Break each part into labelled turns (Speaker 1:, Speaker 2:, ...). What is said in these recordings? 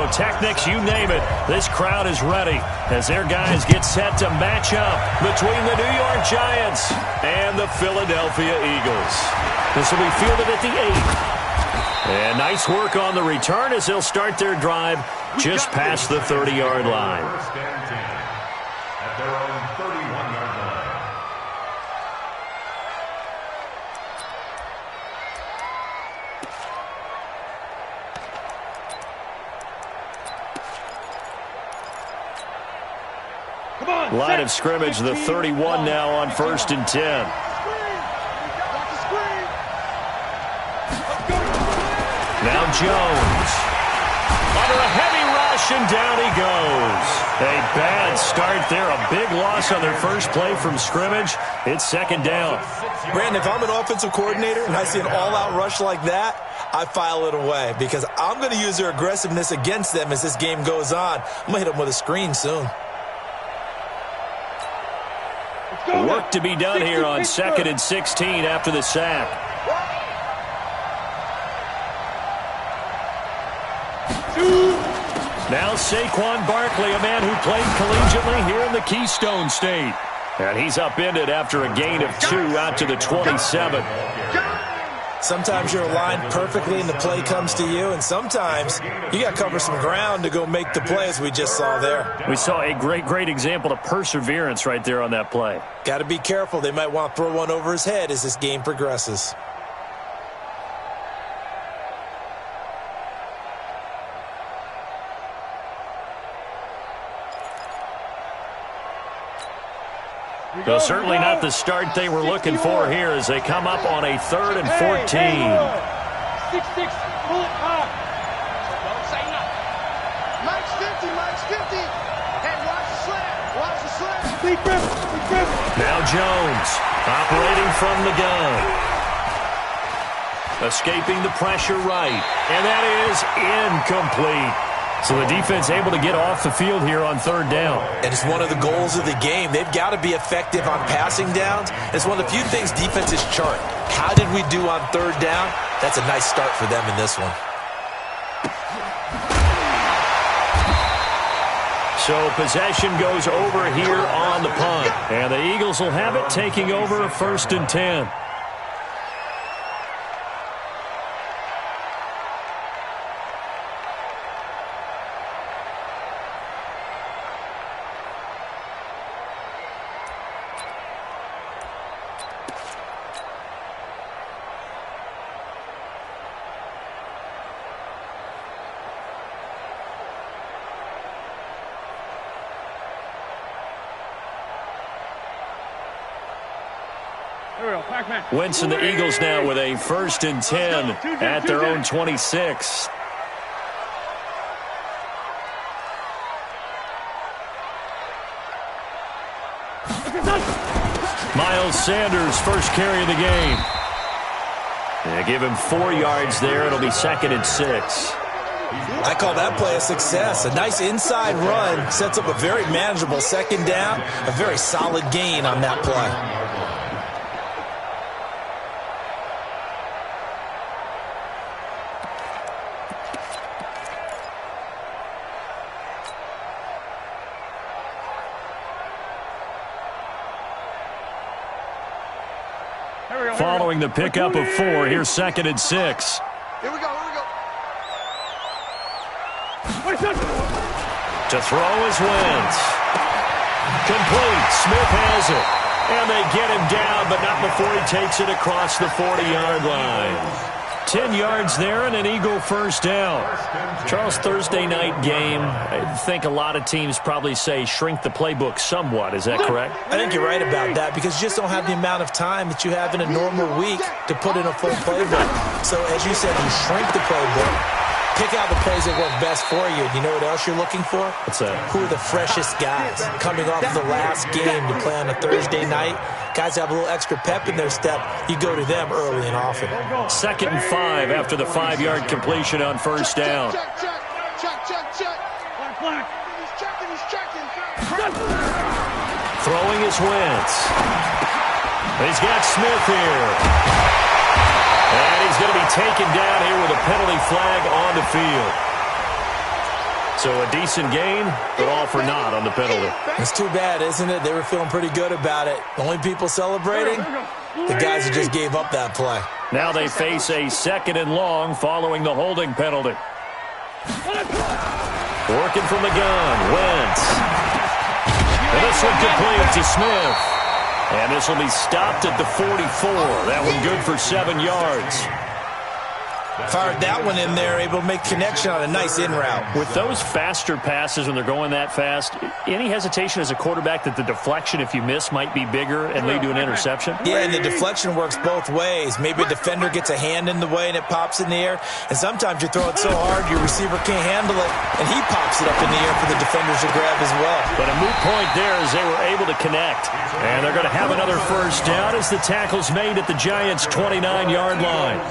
Speaker 1: pyrotechnics, you name it. This crowd is ready as their guys get set to match up between the New York Giants and the Philadelphia Eagles. This will be fielded at the 8. And nice work on the return as they'll start their drive just past the 30-yard line.
Speaker 2: At their own 31-yard line.
Speaker 1: Line of scrimmage, the 31 now on 1st and 10. Now Jones. Under a heavy rush, and down he goes. A bad start there. A big loss on their first play from scrimmage. It's 2nd down.
Speaker 3: Brandon, if I'm an offensive coordinator and I see an all-out rush like that, I file it away because I'm going to use their aggressiveness against them as this game goes on. I'm going to hit them with a screen soon.
Speaker 1: Work to be done here on 2nd and 16 after the sack. Now Saquon Barkley, a man who played collegiately here in the Keystone State. And he's upended after a gain of 2 out to the 27.
Speaker 3: Sometimes you're aligned perfectly and the play comes to you, and sometimes you got to cover some ground to go make the play, as we just saw there.
Speaker 1: We saw a great example of perseverance right there on that play.
Speaker 3: Got to be careful. They might want to throw one over his head as this game progresses.
Speaker 1: So certainly not the start they were looking for here as they come up on a 3rd and 14.
Speaker 4: 6-6, pull it hard. Don't say nothing. Mike's 50. Hey, watch the slant. Big grip.
Speaker 1: Now Jones operating from the gun. Escaping the pressure right. And that is incomplete. So the defense able to get off the field here on 3rd down.
Speaker 3: And it's one of the goals of the game. They've got to be effective on passing downs. It's one of the few things defenses chart. How did we do on 3rd down? That's a nice start for them in this one.
Speaker 1: So possession goes over here on the punt. And the Eagles will have it taking over 1st and 10. Wentz and the Eagles now with a 1st and 10 at their own 26. Miles Sanders, first carry of the game. They give him 4 yards there. It'll be 2nd and 6.
Speaker 3: I call that play a success. A nice inside run sets up a very manageable 2nd down. A very solid gain on that play.
Speaker 1: Following the pickup of 4, here's 2nd and 6.
Speaker 4: Here we go.
Speaker 1: To throw is Wentz. Complete. Smith has it. And they get him down, but not before he takes it across the 40-yard line. 10 yards there and an Eagle first down. Charles, Thursday night game, I think a lot of teams probably say shrink the playbook somewhat. Is that correct?
Speaker 3: I think you're right about that because you just don't have the amount of time that you have in a normal week to put in a full playbook. So as you said, you shrink the playbook, pick out the plays that work best for you. You know what else you're looking for?
Speaker 1: What's that?
Speaker 3: Who are the freshest guys coming off the last game to play on a Thursday night? Guys have a little extra pep in their step. You go to them early and often.
Speaker 1: 2nd and 5 after the 5-yard completion on first down.
Speaker 4: Check. He's checking.
Speaker 1: Throwing is Wentz. He's got Smith here. And he's going to be taken down here with a penalty flag on the field. So a decent gain, but all for naught on the penalty.
Speaker 3: It's too bad, isn't it? They were feeling pretty good about it. The only people celebrating, the guys who just gave up that play.
Speaker 1: Now they face a 2nd and long following the holding penalty. Working from the gun, Wentz. And this one complete to Smith. And this will be stopped at the 44. That one good for 7 yards.
Speaker 3: Fired that one in there, able to make connection on a nice in route.
Speaker 1: With those faster passes when they're going that fast, any hesitation as a quarterback that the deflection, if you miss, might be bigger and lead to an interception?
Speaker 3: Yeah, and the deflection works both ways. Maybe a defender gets a hand in the way and it pops in the air. And sometimes you throw it so hard your receiver can't handle it, and he pops it up in the air for the defenders to grab as well.
Speaker 1: But a moot point there as they were able to connect. And they're going to have another first down as the tackle's made at the Giants' 29-yard line.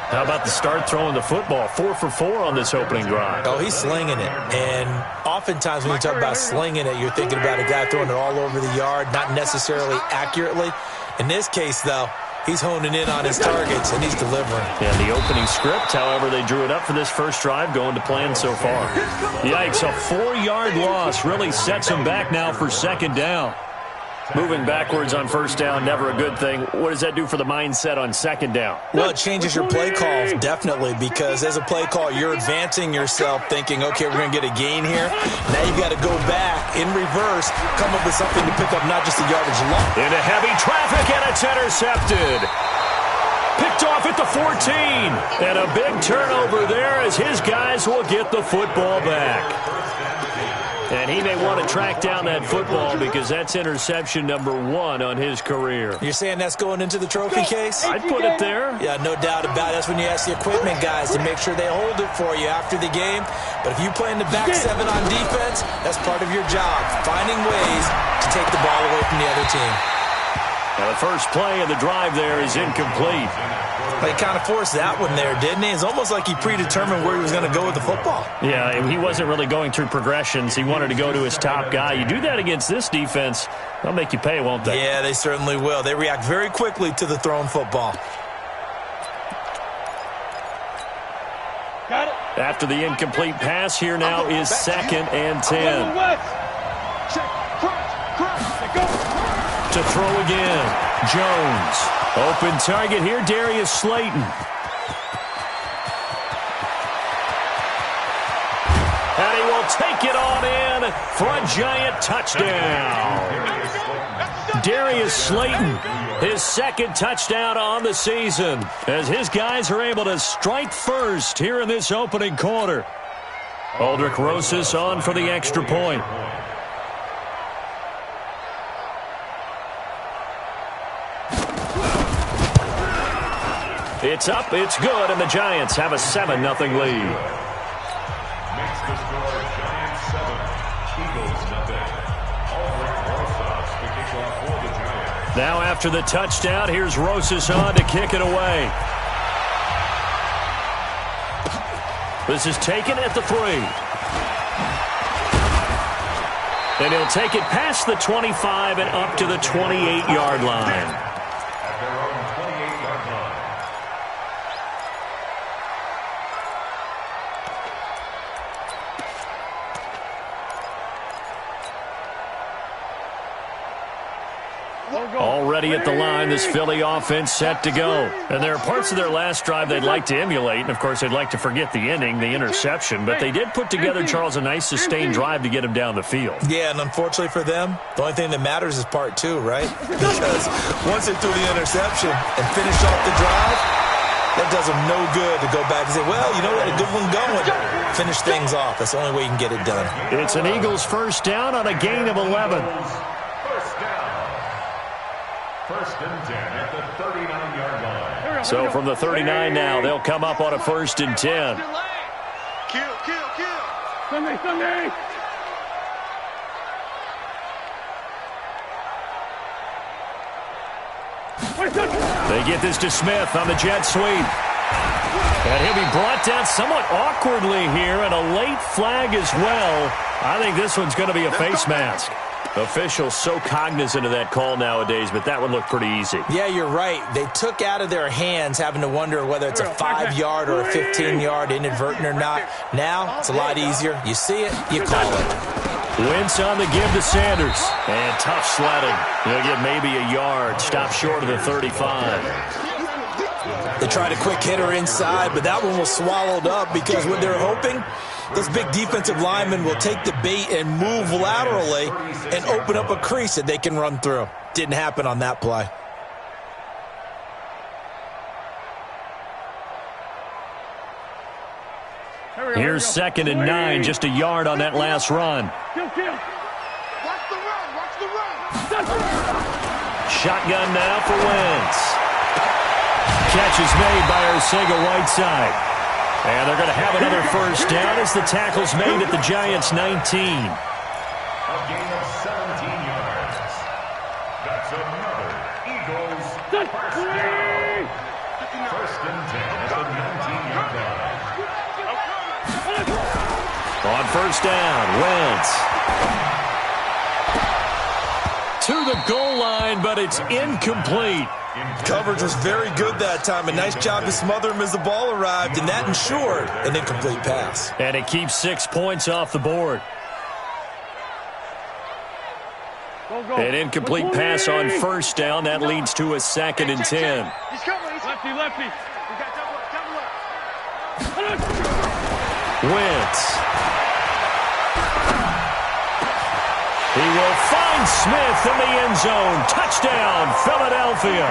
Speaker 1: How about the start throwing the football? 4 for 4 on this opening drive.
Speaker 3: Oh, he's slinging it. And oftentimes when you talk about slinging it, you're thinking about a guy throwing it all over the yard, not necessarily accurately. In this case, though, he's honing in on his targets, and he's delivering.
Speaker 1: And the opening script, however, they drew it up for this first drive, going to plan so far. Yikes, a 4-yard loss really sets him back now for 2nd down. Moving backwards on first down, never a good thing. What does that do for the mindset on 2nd down?
Speaker 3: Well, it changes your play calls, definitely, because as a play call, you're advancing yourself thinking, okay, we're going to get a gain here. Now you've got to go back in reverse, come up with something to pick up not just the yardage loss.
Speaker 1: Into heavy traffic, and it's intercepted. Picked off at the 14. And a big turnover there as his guys will get the football back. And he may want to track down that football because that's interception number 1 on his career.
Speaker 3: You're saying that's going into the trophy case?
Speaker 1: I'd put it there.
Speaker 3: Yeah, no doubt about it. That's when you ask the equipment guys to make sure they hold it for you after the game. But if you play in the back 7 on defense, that's part of your job, finding ways to take the ball away from the other team.
Speaker 1: Now the first play of the drive there is incomplete.
Speaker 3: They kind of forced that one there, didn't he? It's almost like he predetermined where he was going to go with the football.
Speaker 1: Yeah, he wasn't really going through progressions. He wanted to go to his top guy. You do that against this defense, they'll make you pay, won't they?
Speaker 3: Yeah, they certainly will. They react very quickly to the thrown football.
Speaker 4: Got it.
Speaker 1: After the incomplete pass, here now is 2nd and 10. To throw again. Jones. Open target here, Darius Slayton. And he will take it on in for a Giant touchdown. Darius Slayton, his 2nd touchdown on the season, as his guys are able to strike first here in this opening quarter. Aldrich Rosas on for the extra point. It's up, it's good, and the Giants have a 7-0 lead.
Speaker 2: Makes the score Giants 7, Eagles 0. Aldrich Rosas to kick off for the Giants.
Speaker 1: Now after the touchdown, here's Rosas on to kick it away. This is taken at the 3. And he'll take it past the 25 and up to the 28-yard line.
Speaker 2: At their own 28-yard line.
Speaker 1: Already at the line, this Philly offense set to go. And there are parts of their last drive they'd like to emulate, and of course they'd like to forget the inning, the interception, but they did put together, Charles, a nice sustained drive to get him down the field.
Speaker 3: Yeah, and unfortunately for them, the only thing that matters is part 2, right? Because once they threw the interception and finished off the drive, that does them no good to go back and say, well, you know what, a good one going. Finish things off. That's the only way you can get it done.
Speaker 1: It's an Eagles first down on a gain of 11.
Speaker 2: First down. 1st and 10 at the 39-yard line.
Speaker 1: So from the 39 now, they'll come up on a 1st and 10.
Speaker 4: Kill. Sunday.
Speaker 1: They get this to Smith on the jet sweep. And he'll be brought down somewhat awkwardly here, and a late flag as well. I think this one's going to be a face mask. Officials so cognizant of that call nowadays, but that one looked pretty easy.
Speaker 3: Yeah, you're right. They took out of their hands having to wonder whether it's a 5-yard or a 15-yard inadvertent or not. Now, it's a lot easier. You see it, you call it.
Speaker 1: Wentz on the give to Sanders. And tough sledding. He'll get maybe a yard. Stop short of the 35.
Speaker 3: They tried a quick hitter inside, but that one was swallowed up because what they're hoping, those big defensive linemen will take the bait and move laterally and open up a crease that they can run through. Didn't happen on that play.
Speaker 1: Here's 2nd and 9, just a yard on that last run.
Speaker 4: Watch the run.
Speaker 1: Shotgun now for Wentz. Catch is made by Arcega-Whiteside. And they're going to have another first down as the tackle's made at the Giants' 19.
Speaker 2: A gain of 17 yards. That's another Eagles first down. First and 10 at the 19-yard line.
Speaker 1: On first down, Wentz. To the goal line, but it's incomplete.
Speaker 3: Coverage was very good that time. A nice job to smother him as the ball arrived, and that ensured an incomplete pass.
Speaker 1: And it keeps 6 points off the board. An incomplete pass on first down. That leads to a 2nd and 10.
Speaker 4: He's coming. Lefty. We got double up.
Speaker 1: Wentz. He will find Smith in the end zone. Touchdown, Philadelphia.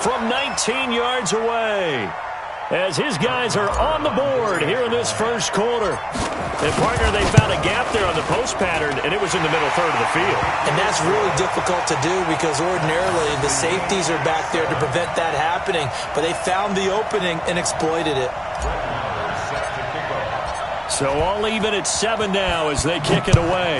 Speaker 1: From 19 yards away. As his guys are on the board here in this first quarter. And, partner, they found a gap there on the post pattern, and it was in the middle third of the field.
Speaker 3: And that's really difficult to do because ordinarily the safeties are back there to prevent that happening. But they found the opening and exploited it.
Speaker 1: So all even at 7 now as they kick it away.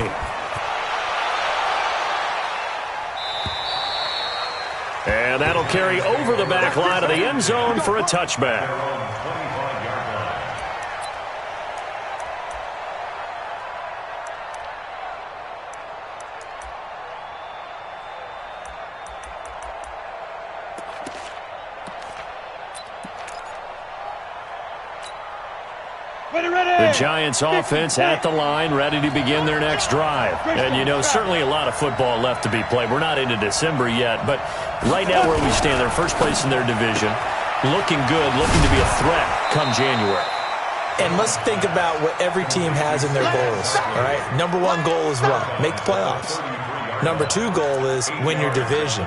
Speaker 1: And that'll carry over the back line of the end zone for a touchback. The Giants offense at the line, ready to begin their next drive. And, you know, certainly a lot of football left to be played. We're not into December yet, but right now where we stand, they're first place in their division, looking good, looking to be a threat come January.
Speaker 3: And let's think about what every team has in their goals, all right? Number 1 goal is what? Make the playoffs. Number 2 goal is win your division.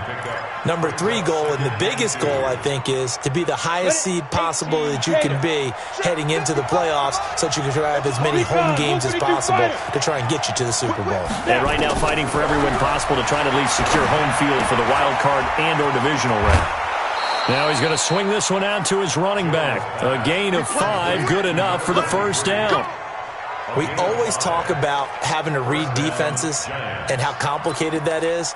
Speaker 3: Number 3 goal, and the biggest goal, I think, is to be the highest seed possible that you can be heading into the playoffs so that you can drive as many home games as possible to try and get you to the Super Bowl.
Speaker 1: And right now fighting for every win possible to try to at least secure home field for the wild card and or divisional round. Now he's going to swing this one out to his running back. A gain of 5, good enough for the first down.
Speaker 3: We always talk about having to read defenses and how complicated that is.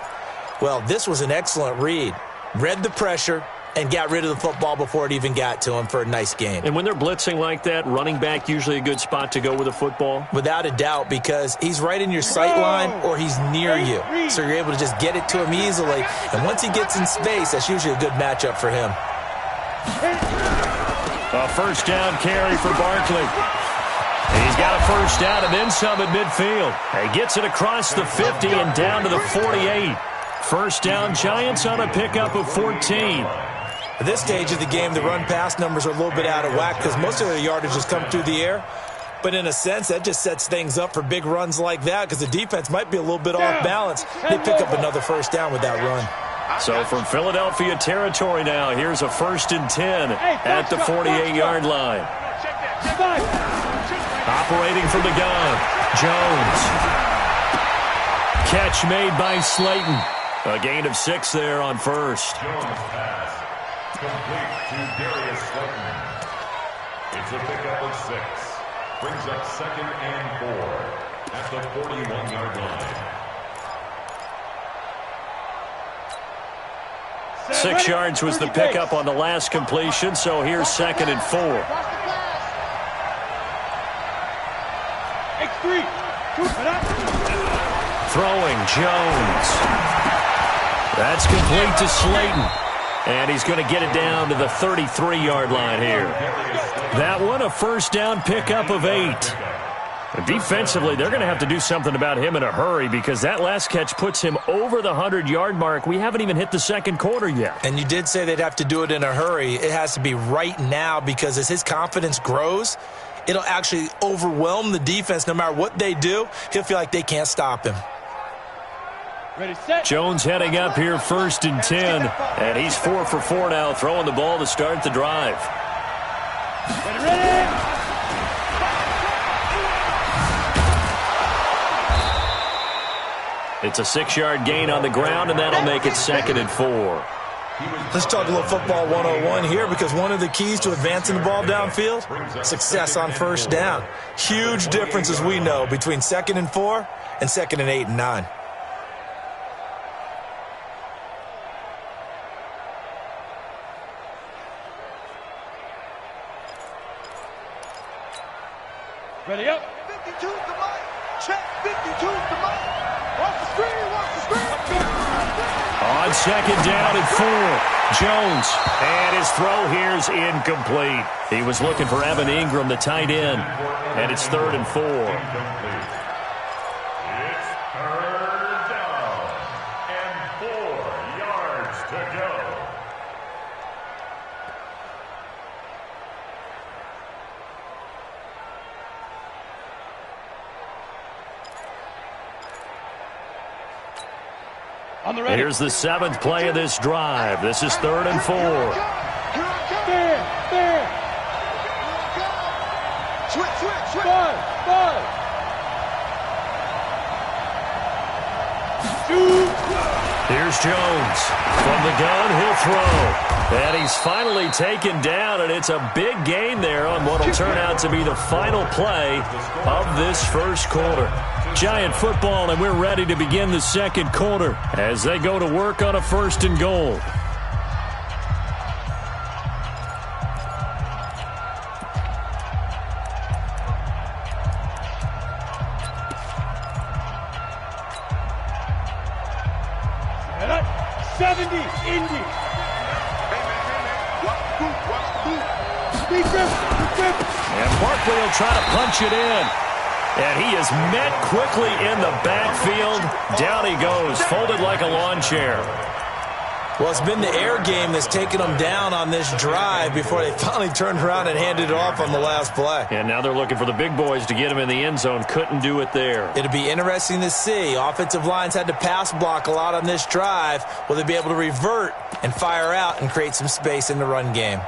Speaker 3: Well, this was an excellent read. Read the pressure and got rid of the football before it even got to him for a nice game.
Speaker 1: And when they're blitzing like that, running back usually a good spot to go with the football?
Speaker 3: Without a doubt, because he's right in your sight line or he's near you. So you're able to just get it to him easily. And once he gets in space, that's usually a good matchup for him.
Speaker 1: A first down carry for Barkley. He's got a first down and then some at midfield. He gets it across the 50 and down to the 48. First down, Giants on a pickup of 14.
Speaker 3: At this stage of the game, the run-pass numbers are a little bit out of whack because most of their yardage has come through the air. But in a sense, that just sets things up for big runs like that because the defense might be a little bit off balance. They pick up another first down with that run.
Speaker 1: So from Philadelphia territory now, here's a 1st and 10 at the 48-yard line. Operating from the gun, Jones. Catch made by Slayton. A gain of 6 there on first.
Speaker 2: Jones pass. Complete to Darius Slayton. It's a pickup of 6. Brings up 2nd and 4 at the 41-yard line.
Speaker 1: 6 yards was the pickup on the last completion, so here's 2nd and 4.
Speaker 4: X3.
Speaker 1: Throwing Jones. That's complete to Slayton. And he's going to get it down to the 33-yard line here. That one, a first down pickup of 8. Defensively, they're going to have to do something about him in a hurry because that last catch puts him over the 100-yard mark. We haven't even hit the second quarter yet.
Speaker 3: And you did say they'd have to do it in a hurry. It has to be right now because as his confidence grows, it'll actually overwhelm the defense. No matter what they do, he'll feel like they can't stop him.
Speaker 4: Ready, set.
Speaker 1: Jones heading up here, 1st and 10. And he's 4 for 4 now, throwing the ball to start the drive.
Speaker 4: Ready.
Speaker 1: It's a 6-yard gain on the ground, and that'll make it 2nd and 4.
Speaker 3: Let's talk a little football 101 here because one of the keys to advancing the ball downfield, success on first down. Huge difference, as we know, between 2nd and 4 and 2nd and 8 and 9.
Speaker 4: Ready up. 52 to Mike. Check. 52 to Mike. Watch the screen. Watch the screen.
Speaker 1: On 2nd down and 4. Jones. And his throw here's incomplete. He was looking for Evan Ingram, the tight end. And it's 3rd and 4.
Speaker 2: It's 3rd down and 4 yards to go.
Speaker 4: On the ready.
Speaker 1: Here's the 7th play of this drive. This is 3rd and 4.
Speaker 4: There. Switch. Five. Shoot.
Speaker 1: Here's Jones. From the gun, he'll throw. And he's finally taken down, and it's a big gain there on what will turn out to be the final play of this first quarter. Giant football, and we're ready to begin the second quarter as they go to work on a 1st and goal.
Speaker 4: And up. 70. Indy.
Speaker 1: And Barkley will try to punch it in. And he is met quickly in the backfield. Down he goes, folded like a lawn chair.
Speaker 3: Well, it's been the air game that's taken them down on this drive before they finally turned around and handed it off on the last play.
Speaker 1: And now they're looking for the big boys to get him in the end zone. Couldn't do it there.
Speaker 3: It'll be interesting to see. Offensive lines had to pass block a lot on this drive. Will they be able to revert and fire out and create some space in the run game?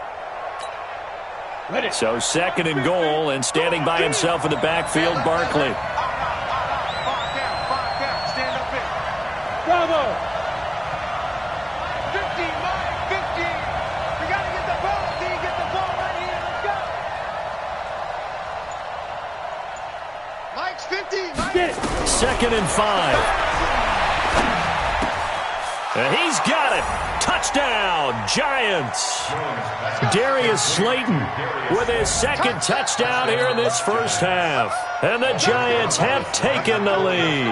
Speaker 1: So 2nd and goal, and standing by himself in the backfield, Barkley.
Speaker 4: 5 down. Stand up in. Bravo. 15, Mike. 15. We got to get the ball. D, get the ball right here. Let's go. Mike's 50. Get it.
Speaker 1: 2nd and 5. And he's got it. Touchdown, Giants. Darius Slayton with his 2nd touchdown here in this first half. And the Giants have taken the lead.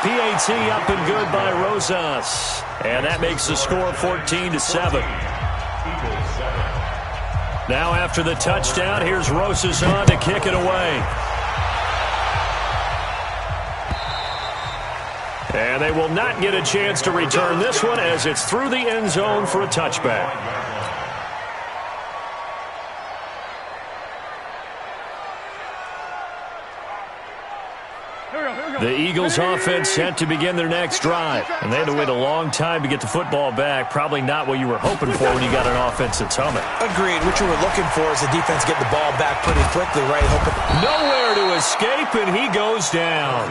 Speaker 1: PAT up and good by Rosas. And that makes the score 14-7. Now after the touchdown, here's Rosas on to kick it away. And they will not get a chance to return this one as it's through the end zone for a touchback. The Eagles offense set to begin their next drive. And they had to wait a long time to get the football back. Probably not what you were hoping for when you got an offense that's humming.
Speaker 3: Agreed. What you were looking for is the defense get the ball back pretty quickly, right?
Speaker 1: Nowhere to escape, and he goes down.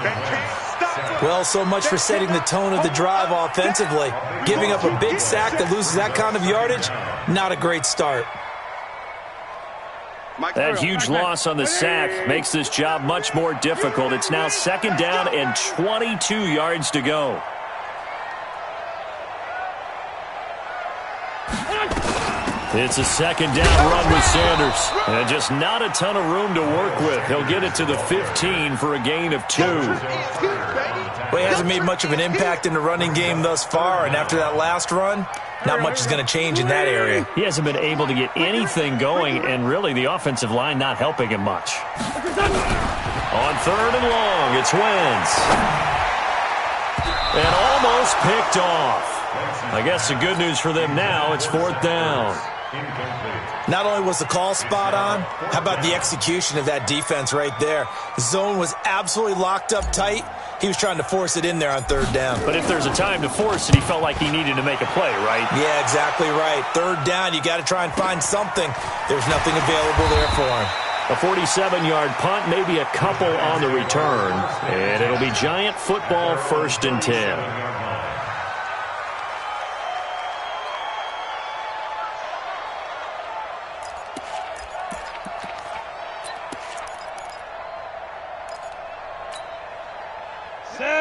Speaker 3: Well, so much for setting the tone of the drive offensively. Giving up a big sack that loses that kind of yardage, not a great start.
Speaker 1: That huge loss on the sack makes this job much more difficult. It's now 2nd down and 22 yards to go. It's a second down run with Sanders. And just not a ton of room to work with. He'll get it to the 15 for a gain of 2.
Speaker 3: Well, he hasn't made much of an impact in the running game thus far, and after that last run, not much is going to change in that area.
Speaker 1: He hasn't been able to get anything going, and really the offensive line not helping him much. On 3rd and long, it's Wentz. And almost picked off. I guess the good news for them now, it's 4th down.
Speaker 3: Not only was the call spot on, how about the execution of that defense right there? The zone was absolutely locked up tight. He was trying to force it in there on 3rd down.
Speaker 1: But if there's a time to force it, he felt like he needed to make a play, right?
Speaker 3: Yeah, exactly right. 3rd down, you got to try and find something. There's nothing available there for him.
Speaker 1: A 47-yard punt, maybe a couple on the return. And it'll be Giant football, 1st and 10.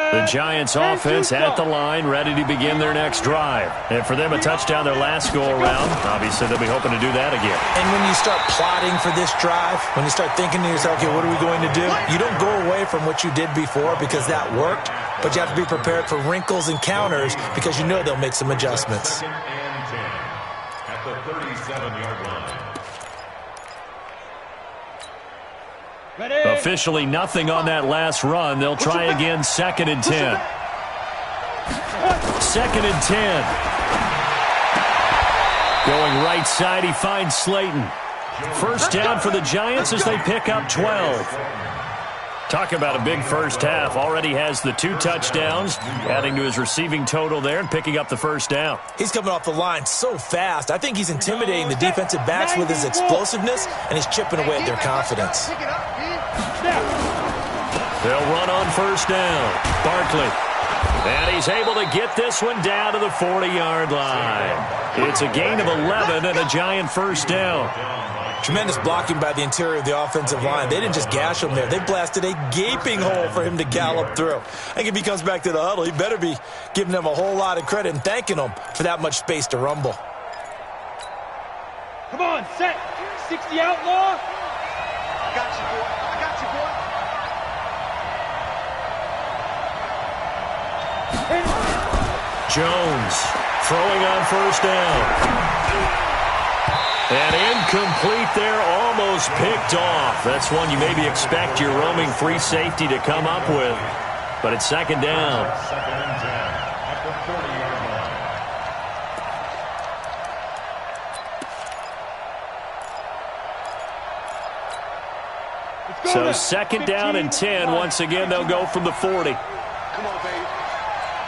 Speaker 1: The Giants offense at the line, ready to begin their next drive. And for them, a touchdown their last go-around. Obviously, they'll be hoping to do that again.
Speaker 3: And when you start plotting for this drive, when you start thinking to yourself, okay, what are we going to do? You don't go away from what you did before because that worked, but you have to be prepared for wrinkles and counters because you know they'll make some adjustments.
Speaker 2: 2nd and 10 at the 37-yard line.
Speaker 1: Officially nothing on that last run. They'll try again, 2nd and 10. 2nd and 10. Going right side, he finds Slayton. 1st down for the Giants as they pick up 12. Talk about a big first half. Already has the 2 touchdowns, adding to his receiving total there and picking up the 1st down.
Speaker 3: He's coming off the line so fast. I think he's intimidating the defensive backs with his explosiveness, and he's chipping away at their confidence.
Speaker 1: They'll run on 1st down. Barkley. And he's able to get this one down to the 40-yard line. It's a gain of 11 and a Giant 1st down.
Speaker 3: Tremendous blocking by the interior of the offensive line. They didn't just gash him there. They blasted a gaping hole for him to gallop through. I think if he comes back to the huddle, he better be giving them a whole lot of credit and thanking them for that much space to rumble.
Speaker 4: Come on, set. 60 outlaw. I got you, boy. I got you, boy.
Speaker 1: Jones throwing on 1st down. And incomplete there, almost picked off. That's one you maybe expect your roaming free safety to come up with. But it's 2nd down.
Speaker 2: 2nd and 10 at the 40-yard line.
Speaker 1: So 2nd down and 10. Once again, they'll go from the 40.
Speaker 4: Come on, baby.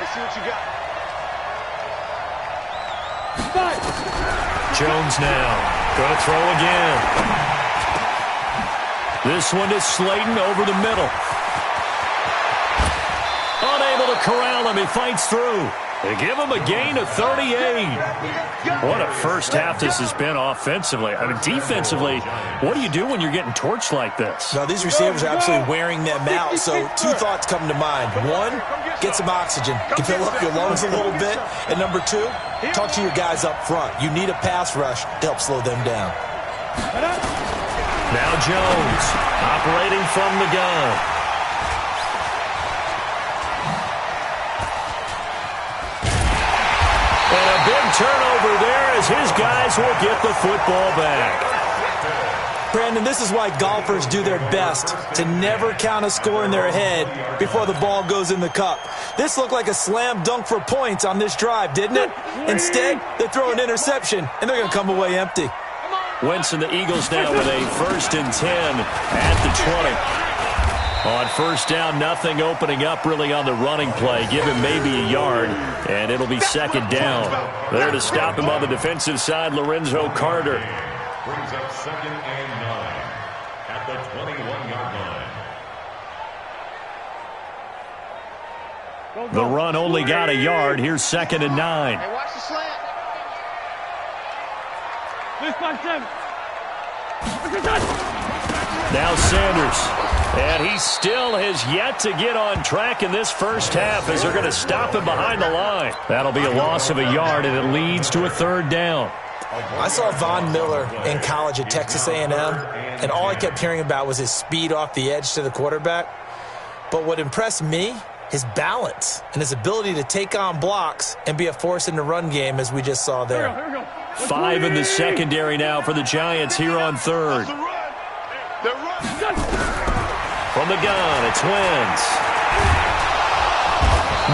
Speaker 4: Let's see what you got.
Speaker 1: Jones now. Going to throw again. This one is Slayton over the middle. Unable to corral him. He fights through. They give him a gain of 38. What a first half this has been offensively. I mean, defensively, what do you do when you're getting torched like this?
Speaker 3: Now, these receivers are absolutely wearing them out, so 2 thoughts come to mind. 1, get some oxygen. You can fill up your lungs a little bit. And number 2, talk to your guys up front. You need a pass rush to help slow them down.
Speaker 1: Now Jones operating from the gun. And a big turnover there as his guys will get the football back.
Speaker 3: Brandon, this is why golfers do their best to never count a score in their head before the ball goes in the cup. This looked like a slam dunk for points on this drive, didn't it? Instead, they throw an interception, and they're going to come away empty.
Speaker 1: Wentz and the Eagles now with a 1st and 10 at the 20. On 1st down, nothing opening up really on the running play. Give him maybe a yard, and it'll be 2nd down. There to stop him on the defensive side, Lorenzo Carter.
Speaker 2: Brings up 2nd and 9 at the 21-yard line.
Speaker 1: The run only got a yard. Here's 2nd and 9.
Speaker 4: Hey, watch the slant.
Speaker 1: Now Sanders. And he still has yet to get on track in this first half as they're going to stop him behind the line. That'll be a loss of a yard, and it leads to a third down.
Speaker 3: I saw Von Miller in college at Texas A&M, and all I kept hearing about was his speed off the edge to the quarterback. But what impressed me, his balance and his ability to take on blocks and be a force in the run game, as we just saw there.
Speaker 1: 5 in the secondary now for the Giants here on third. From the gun, it's Wentz.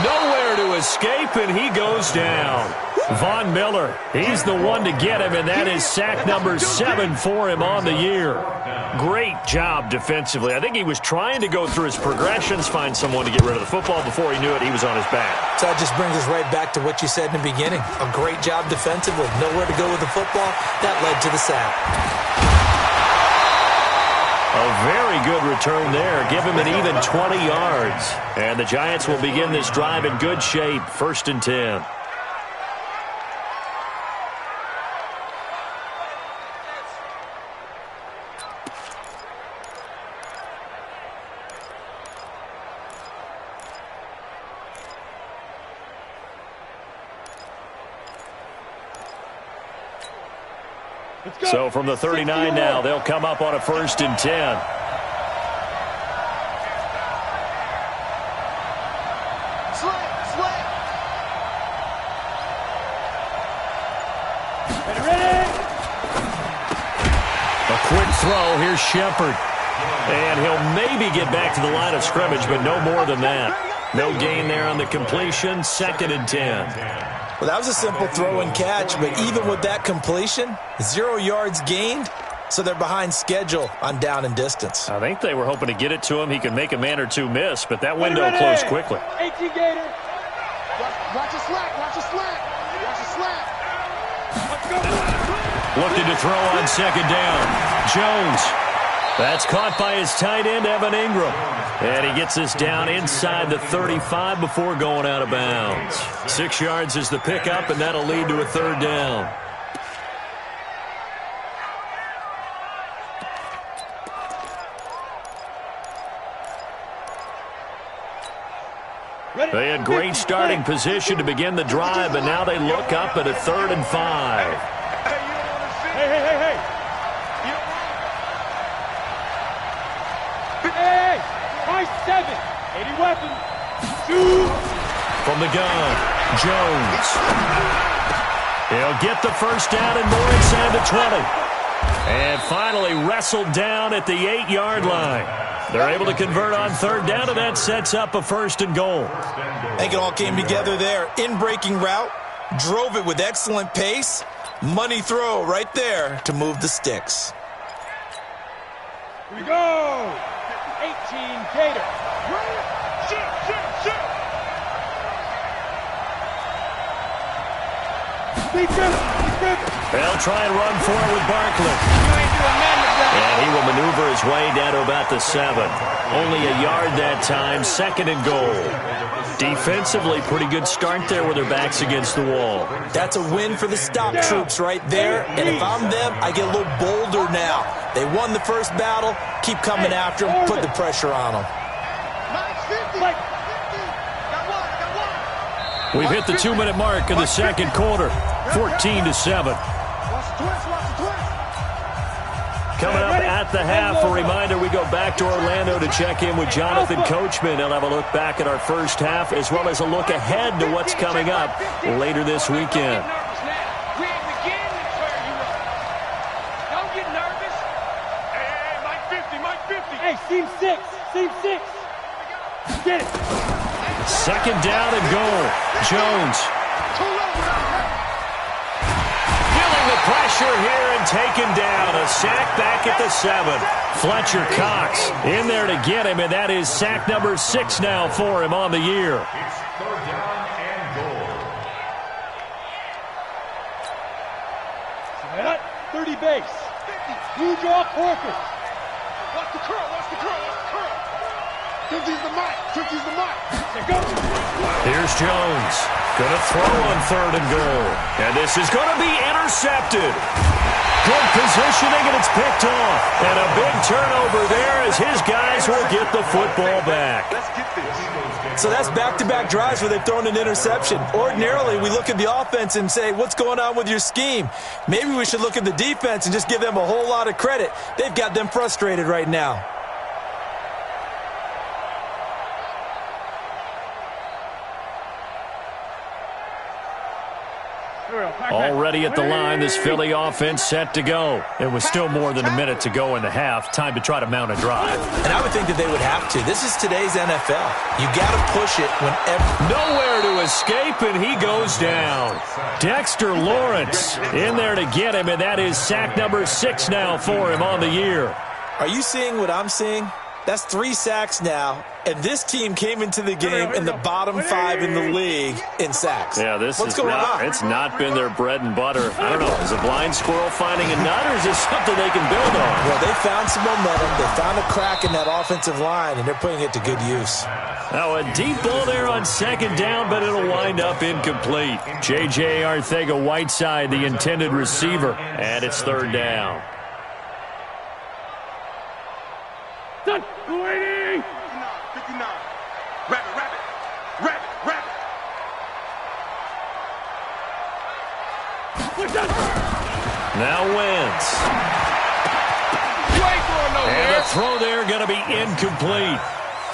Speaker 1: Nowhere to escape, and he goes down. Von Miller, he's the one to get him, and that is sack number 7 for him on the year. Great job defensively. I think he was trying to go through his progressions, find someone to get rid of the football. Before he knew it, he was on his back.
Speaker 3: So that just brings us right back to what you said in the beginning. A great job defensively. Nowhere to go with the football. That led to the sack.
Speaker 1: A very good return there. Give him an even 20 yards. And the Giants will begin this drive in good shape. 1st and 10. So from the 39 now, they'll come up on a 1st and 10. A quick throw. Here's Shepard. And he'll maybe get back to the line of scrimmage, but no more than that. No gain there on the completion. 2nd and 10.
Speaker 3: Well, that was a simple throw and catch, but even with that completion, 0 yards gained, so they're behind schedule on down and distance.
Speaker 1: I think they were hoping to get it to him. He could make a man or two miss, but that window closed quickly.
Speaker 4: 18 Gator. Watch a slack, watch a slack. Watch a slack. Let's go.
Speaker 1: Looking to throw on 2nd down. Jones. That's caught by his tight end, Evan Ingram. And he gets this down inside the 35 before going out of bounds. 6 yards is the pickup, and that'll lead to a 3rd down. They had great starting position to begin the drive, but now they look up at a 3rd and 5.
Speaker 4: Hey. Hey, nice 7. 80 weapons. Shoot.
Speaker 1: From the gun, Jones. He'll get the 1st down and more inside the 20. And finally wrestled down at the 8-yard line. They're able to convert on 3rd down, and that sets up a 1st and goal.
Speaker 3: I think it all came together there. In-breaking route, drove it with excellent pace. Money throw right there to move the sticks.
Speaker 4: Here we go. 18 Gator. Shoot.
Speaker 1: They'll try and run for it with Barkley. And he will maneuver his way down to about the 7. Only a yard that time, 2nd and goal. Defensively, pretty good start there with their backs against the wall.
Speaker 3: That's a win for the stop troops right there. And if I'm them, I get a little bolder now. They won the first battle. Keep coming after them. Put the pressure on them.
Speaker 1: We've hit the 2-minute mark of the 2nd quarter. 14-7. Coming up at the half, a reminder, we go back to Orlando to check in with Jonathan Coachman. He'll have a look back at our first half as well as a look ahead to what's coming up later this weekend.
Speaker 4: Hey, seam 6. Get it.
Speaker 1: 2nd down and goal. Jones. Feeling the pressure here and taken down. A sack back at the 7. Fletcher Cox in there to get him, and that is sack number 6 now for him on the year.
Speaker 2: It's 3rd down and goal.
Speaker 4: 30 base. You draw Corker. Watch the curl. 50's the mark. Go.
Speaker 1: Here's Jones. Going to throw on 3rd and goal. And this is going to be intercepted. Good positioning, and it's picked off. And a big turnover there as his guys will get the football back.
Speaker 3: So that's back-to-back drives where they've thrown an interception. Ordinarily, we look at the offense and say, what's going on with your scheme? Maybe we should look at the defense and just give them a whole lot of credit. They've got them frustrated right now.
Speaker 1: Already at the line, this Philly offense set to go. It was still more than a minute to go in the half. Time to try to mount a drive.
Speaker 3: And I would think that they would have to. This is today's NFL. You got to push it whenever.
Speaker 1: Nowhere to escape, and he goes down. Dexter Lawrence in there to get him, and that is sack number 6 now for him on the year.
Speaker 3: Are you seeing what I'm seeing? That's 3 sacks now, and this team came into the game in the bottom 5 in the league in sacks.
Speaker 1: Yeah,
Speaker 3: What's going on?
Speaker 1: It's not been their bread and butter. I don't know. Is a blind squirrel finding a nut, or is this something they can build on?
Speaker 3: Well, they found some momentum. They found a crack in that offensive line, and they're putting it to good use.
Speaker 1: Now, a deep ball there on second down, but it'll wind up incomplete. J.J. Arcega-Whiteside, the intended receiver, and it's third down.
Speaker 4: Done. 280. 59. Rabbit.
Speaker 1: Now Wentz. And the throw there going to be incomplete.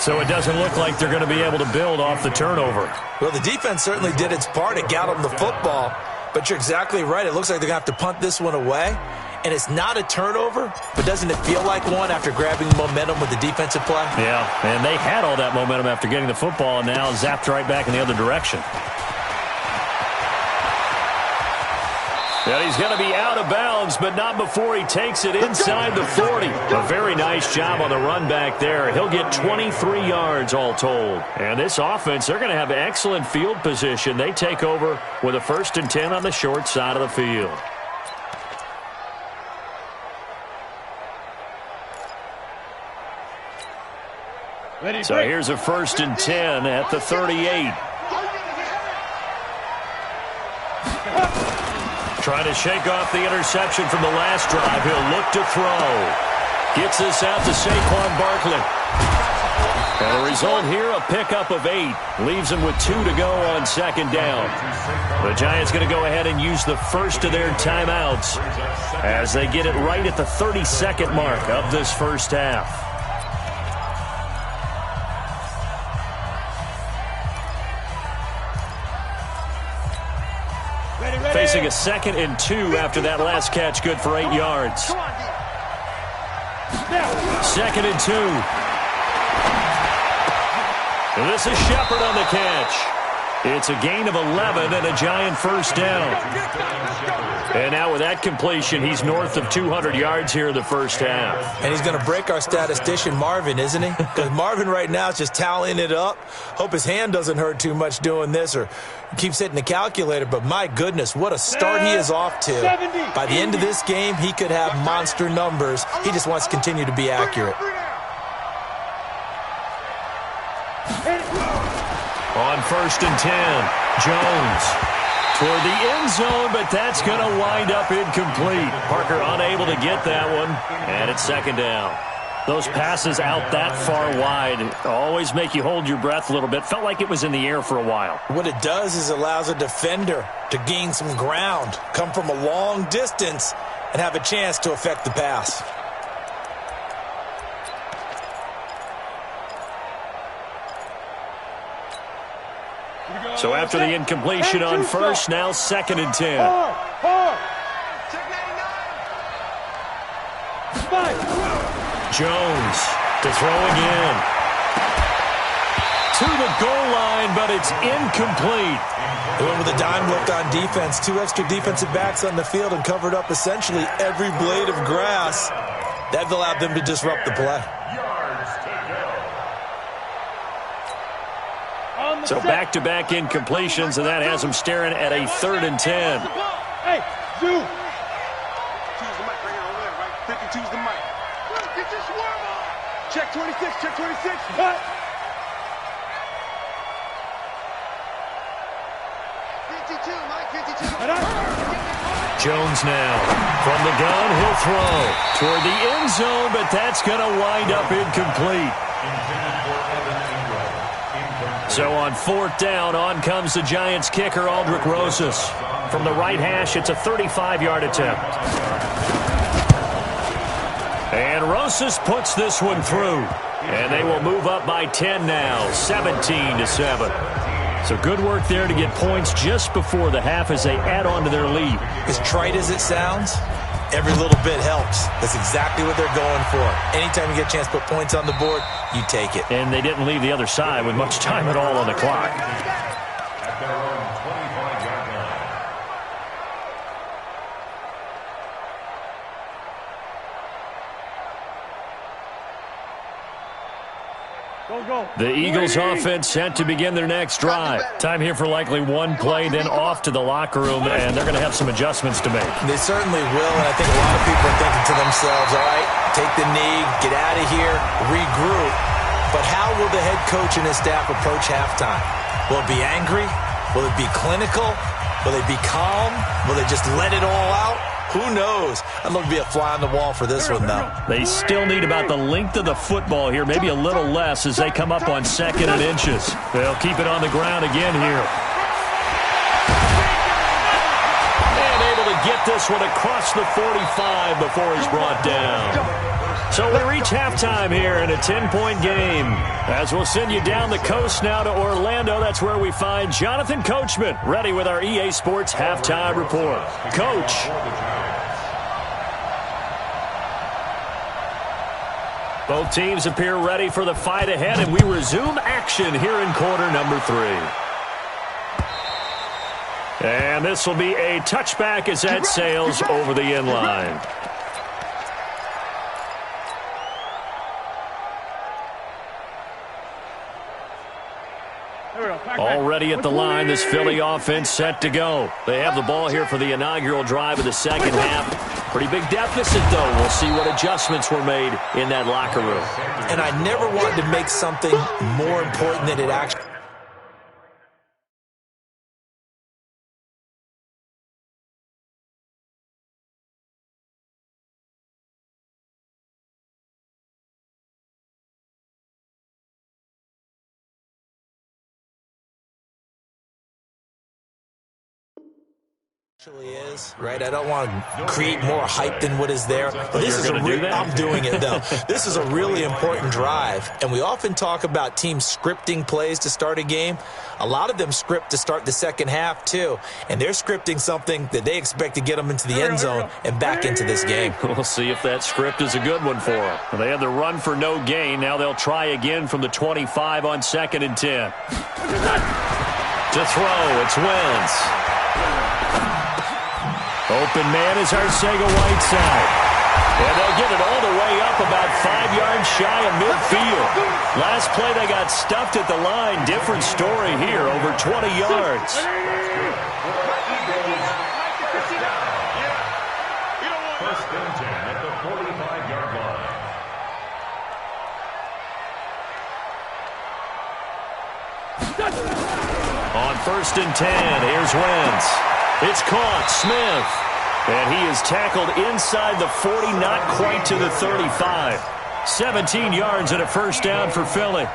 Speaker 1: So it doesn't look like they're going to be able to build off the turnover.
Speaker 3: Well, the defense certainly did its part. It got them the football. But you're exactly right. It looks like they're going to have to punt this one away. And it's not a turnover, but doesn't it feel like one after grabbing momentum with the defensive play?
Speaker 1: Yeah, and they had all that momentum after getting the football, and now zapped right back in the other direction. And he's going to be out of bounds, but not before he takes it inside the 40. A very nice job on the run back there. He'll get 23 yards all told. And this offense, they're going to have excellent field position. They take over with a 1st and 10 on the short side of the field. So here's a 1st and 10 at the 38. Trying to shake off the interception from the last drive. He'll look to throw. Gets this out to Saquon Barkley. And the result here, a pickup of 8. Leaves him with 2 to go on second down. The Giants going to go ahead and use the first of their timeouts as they get it right at the 32nd mark of this first half. Facing a 2nd and 2 after that last catch, good for 8 yards. 2nd and 2. And this is Shepard on the catch. It's a gain of 11 and a Giant first down. And now with that completion, he's north of 200 yards here in the first half.
Speaker 3: And he's going to break our statistician, Marvin, isn't he? Because Marvin right now is just tallying it up. Hope his hand doesn't hurt too much doing this or keeps hitting the calculator. But my goodness, what a start he is off to. By the end of this game, he could have monster numbers. He just wants to continue to be accurate.
Speaker 1: On 1st and 10, Jones toward the end zone, but that's going to wind up incomplete. Parker unable to get that one, and it's 2nd down. Those passes out that far wide always make you hold your breath a little bit. Felt like it was in the air for a while.
Speaker 3: What it does is allows a defender to gain some ground, come from a long distance, and have a chance to affect the pass.
Speaker 1: So after the incompletion on first, now 2nd and 10. Jones to throw again. To the goal line, but it's incomplete.
Speaker 3: They went with a dime look on defense. 2 extra defensive backs on the field and covered up essentially every blade of grass. That allowed them to disrupt the play.
Speaker 1: So back-to-back incompletions, and that has them staring at a 3rd and 10.
Speaker 4: Hey, Zeus. Choose the mic right here over there, right? 52's the mic. Get your swarm on. Check 26, check 26. Cut. 52, Mike, 52.
Speaker 1: Jones now. From the gun, he'll throw toward the end zone, but that's going to wind up incomplete. So on 4th down, on comes the Giants kicker, Aldrick Rosas. From the right hash, it's a 35-yard attempt. And Rosas puts this one through. And they will move up by 10 now, 17-7. So good work there to get points just before the half as they add on to their lead.
Speaker 3: As trite as it sounds, every little bit helps. That's exactly what they're going for. Anytime you get a chance to put points on the board, you take it.
Speaker 1: And they didn't leave the other side with much time at all on the clock.
Speaker 2: At their own 25-yard line.
Speaker 1: The Eagles offense set to begin their next drive. Time here for likely one play, then off to the locker room, and they're going to have some adjustments to make.
Speaker 3: They certainly will, and I think a lot of people are thinking to themselves, all right, take the knee, get out of here, regroup. But how will the head coach and his staff approach halftime? Will it be angry? Will it be clinical? Will they be calm? Will they just let it all out? Who knows? I'd love to be a fly on the wall for this one, though.
Speaker 1: They still need about the length of the football here, maybe a little less as they come up on 2nd and inches. They'll keep it on the ground again here. And able to get this one across the 45 before he's brought down. So we reach halftime here in a 10-point game. As we'll send you down the coast now to Orlando, that's where we find Jonathan Coachman, ready with our EA Sports Halftime Report. Coach. Both teams appear ready for the fight ahead, and we resume action here in quarter number 3. And this will be a touchback as that sails over the end line. Already at the line, this Philly offense set to go. They have the ball here for the inaugural drive of the second half. Pretty big deficit, though. We'll see what adjustments were made in that locker room.
Speaker 3: And I never wanted to make something more important than it actually is, right? I don't want to create more hype than what is there. But this is I'm doing it, though. This is a really important drive. And we often talk about teams scripting plays to start a game. A lot of them script to start the second half, too. And they're scripting something that they expect to get them into the end zone and back into this game.
Speaker 1: We'll see if that script is a good one for them. They had the run for no gain. Now they'll try again from the 25 on 2nd and 10. To throw, it's Wentz. Open man is Arcega-Whiteside. And they'll get it all the way up about 5 yards shy of midfield. Last play they got stuffed at the line. Different story here, over 20 yards.
Speaker 2: First and 10 at the 45-yard line.
Speaker 1: On 1st and 10, here's Wentz. It's caught, Smith. And he is tackled inside the 40, not quite to the 35. 17 yards and a first down for Philly.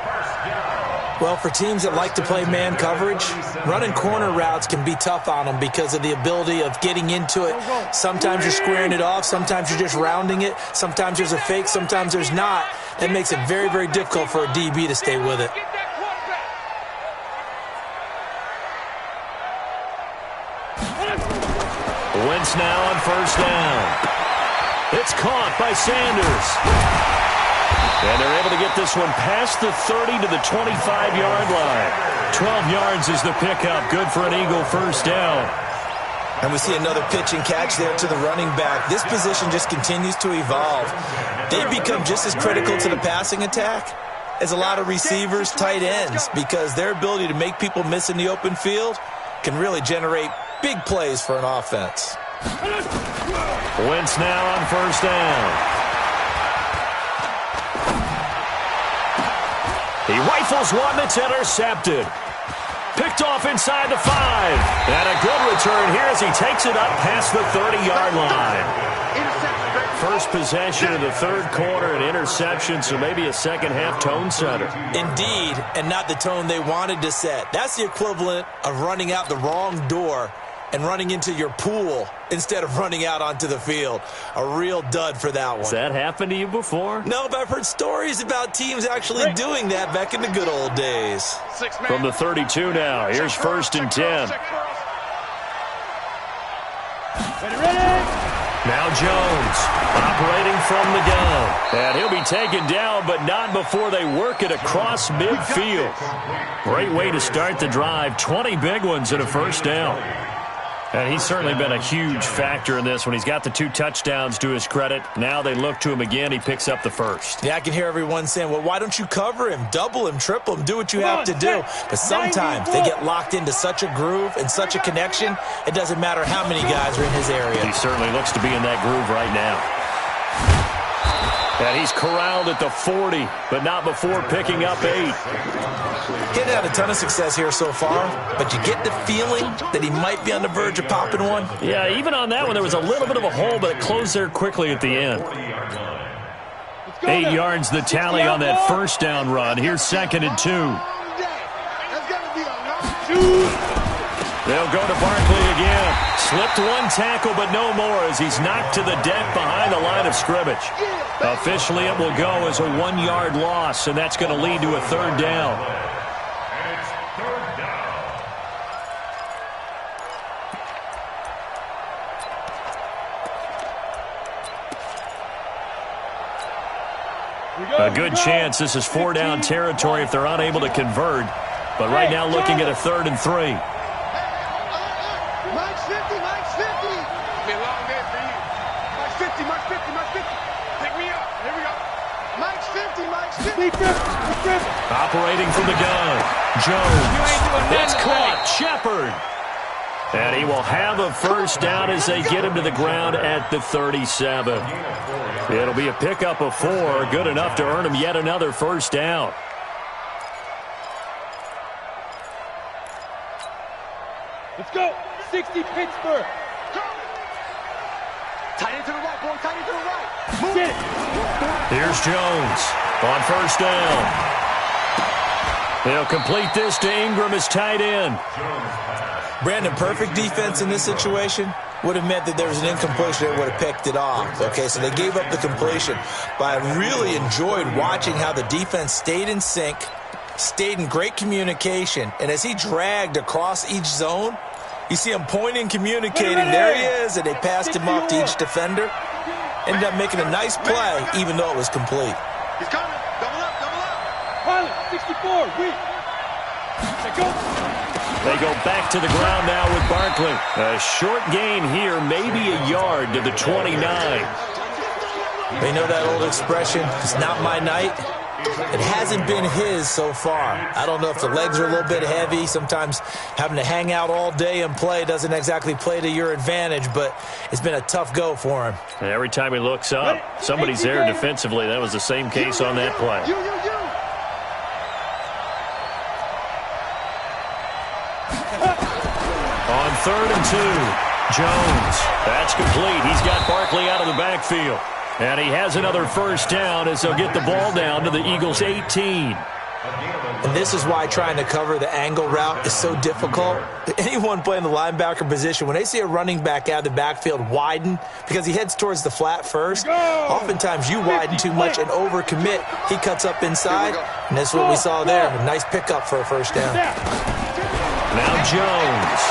Speaker 3: Well, for teams that like to play man coverage, running corner routes can be tough on them because of the ability of getting into it. Sometimes you're squaring it off. Sometimes you're just rounding it. Sometimes there's a fake. Sometimes there's not. That makes it very, very difficult for a DB to stay with it.
Speaker 1: Wentz now on first down. It's caught by Sanders. And they're able to get this one past the 30 to the 25-yard line. 12 yards is the pickup. Good for an Eagle first down.
Speaker 3: And we see another pitch and catch there to the running back. This position just continues to evolve. They become just as critical to the passing attack as a lot of receivers, tight ends, because their ability to make people miss in the open field can really generate big plays for an offense.
Speaker 1: Wentz now on first down. He rifles one that's intercepted. Picked off inside the 5. And a good return here as he takes it up past the 30-yard line. First possession of the third quarter, an interception, so maybe a second-half tone setter.
Speaker 3: Indeed, and not the tone they wanted to set. That's the equivalent of running out the wrong door and running into your pool instead of running out onto the field. A real dud for that one.
Speaker 1: Has that happened to you before?
Speaker 3: No, but I've heard stories about teams actually doing that back in the good old days.
Speaker 1: From the 32 now, here's 1st and 10. Now Jones, operating from the gun. And he'll be taken down, but not before they work it across midfield. Great way to start the drive. 20 big ones and a first down. And he's certainly been a huge factor in this when he's got the 2 touchdowns to his credit. Now they look to him again. He picks up the first.
Speaker 3: Yeah, I can hear everyone saying, well, why don't you cover him, double him, triple him, do what you have to do. But sometimes they get locked into such a groove and such a connection, it doesn't matter how many guys are in his area.
Speaker 1: He certainly looks to be in that groove right now. And he's corralled at the 40, but not before picking up 8.
Speaker 3: He had a ton of success here so far, but you get the feeling that he might be on the verge of popping one.
Speaker 1: Yeah, even on that one, there was a little bit of a hole, but it closed there quickly at the end. 8 yards the tally on that first down run. Here's 2nd and 2. They'll go to Barkley again. Slipped one tackle, but no more as he's knocked to the deck behind the line of scrimmage. Officially, it will go as a 1-yard loss, and that's going to lead to a 3rd down.
Speaker 2: And it's 3rd down.
Speaker 1: A good chance this is 4-down territory if they're unable to convert. But right now looking at a 3rd and 3.
Speaker 4: Mike's 50, Mike's 50. Be a long day for you. Mike's 50, Mike's 50, Mike's 50. Pick me up. Here we go. Mike's 50, Mike's 50.
Speaker 1: Operating from the gun. Jones. It's caught. Shepard. And he will have a first down as they get him to the ground at the 37. It'll be a pickup of 4. Good enough to earn him yet another first down.
Speaker 5: Let's go. 60 Pittsburgh.
Speaker 4: Tight end to the right, boy. Tight end to the right. Move.
Speaker 5: Get it.
Speaker 1: Here's Jones on first down. They'll complete this to Ingram as tight end.
Speaker 3: Brandon, perfect defense in this situation would have meant that there was an incompletion that would have picked it off. Okay, so they gave up the completion. But I really enjoyed watching how the defense stayed in sync, stayed in great communication, and as he dragged across each zone, you see him pointing, communicating. There he is, and they passed him off to each defender. Ended up making a nice play, even though it was complete.
Speaker 4: He's coming. Double up, double up.
Speaker 5: Pilot, 64, weak. Let's go.
Speaker 1: They go back to the ground now with Barkley. A short gain here, maybe a yard to the 29.
Speaker 3: They know that old expression, it's not my night. It hasn't been his so far. I don't know if the legs are a little bit heavy. Sometimes having to hang out all day and play doesn't exactly play to your advantage, but it's been a tough go for him.
Speaker 1: And every time he looks up, somebody's there defensively. That was the same case on that play. On 3rd and 2, Jones. That's complete. He's got Barkley out of the backfield. And he has another first down as they'll get the ball down to the Eagles' 18.
Speaker 3: And this is why trying to cover the angle route is so difficult. Anyone playing the linebacker position, when they see a running back out of the backfield widen, because he heads towards the flat first, oftentimes you widen too much and overcommit. He cuts up inside, and that's what we saw there. A nice pickup for a first down.
Speaker 1: Now Jones.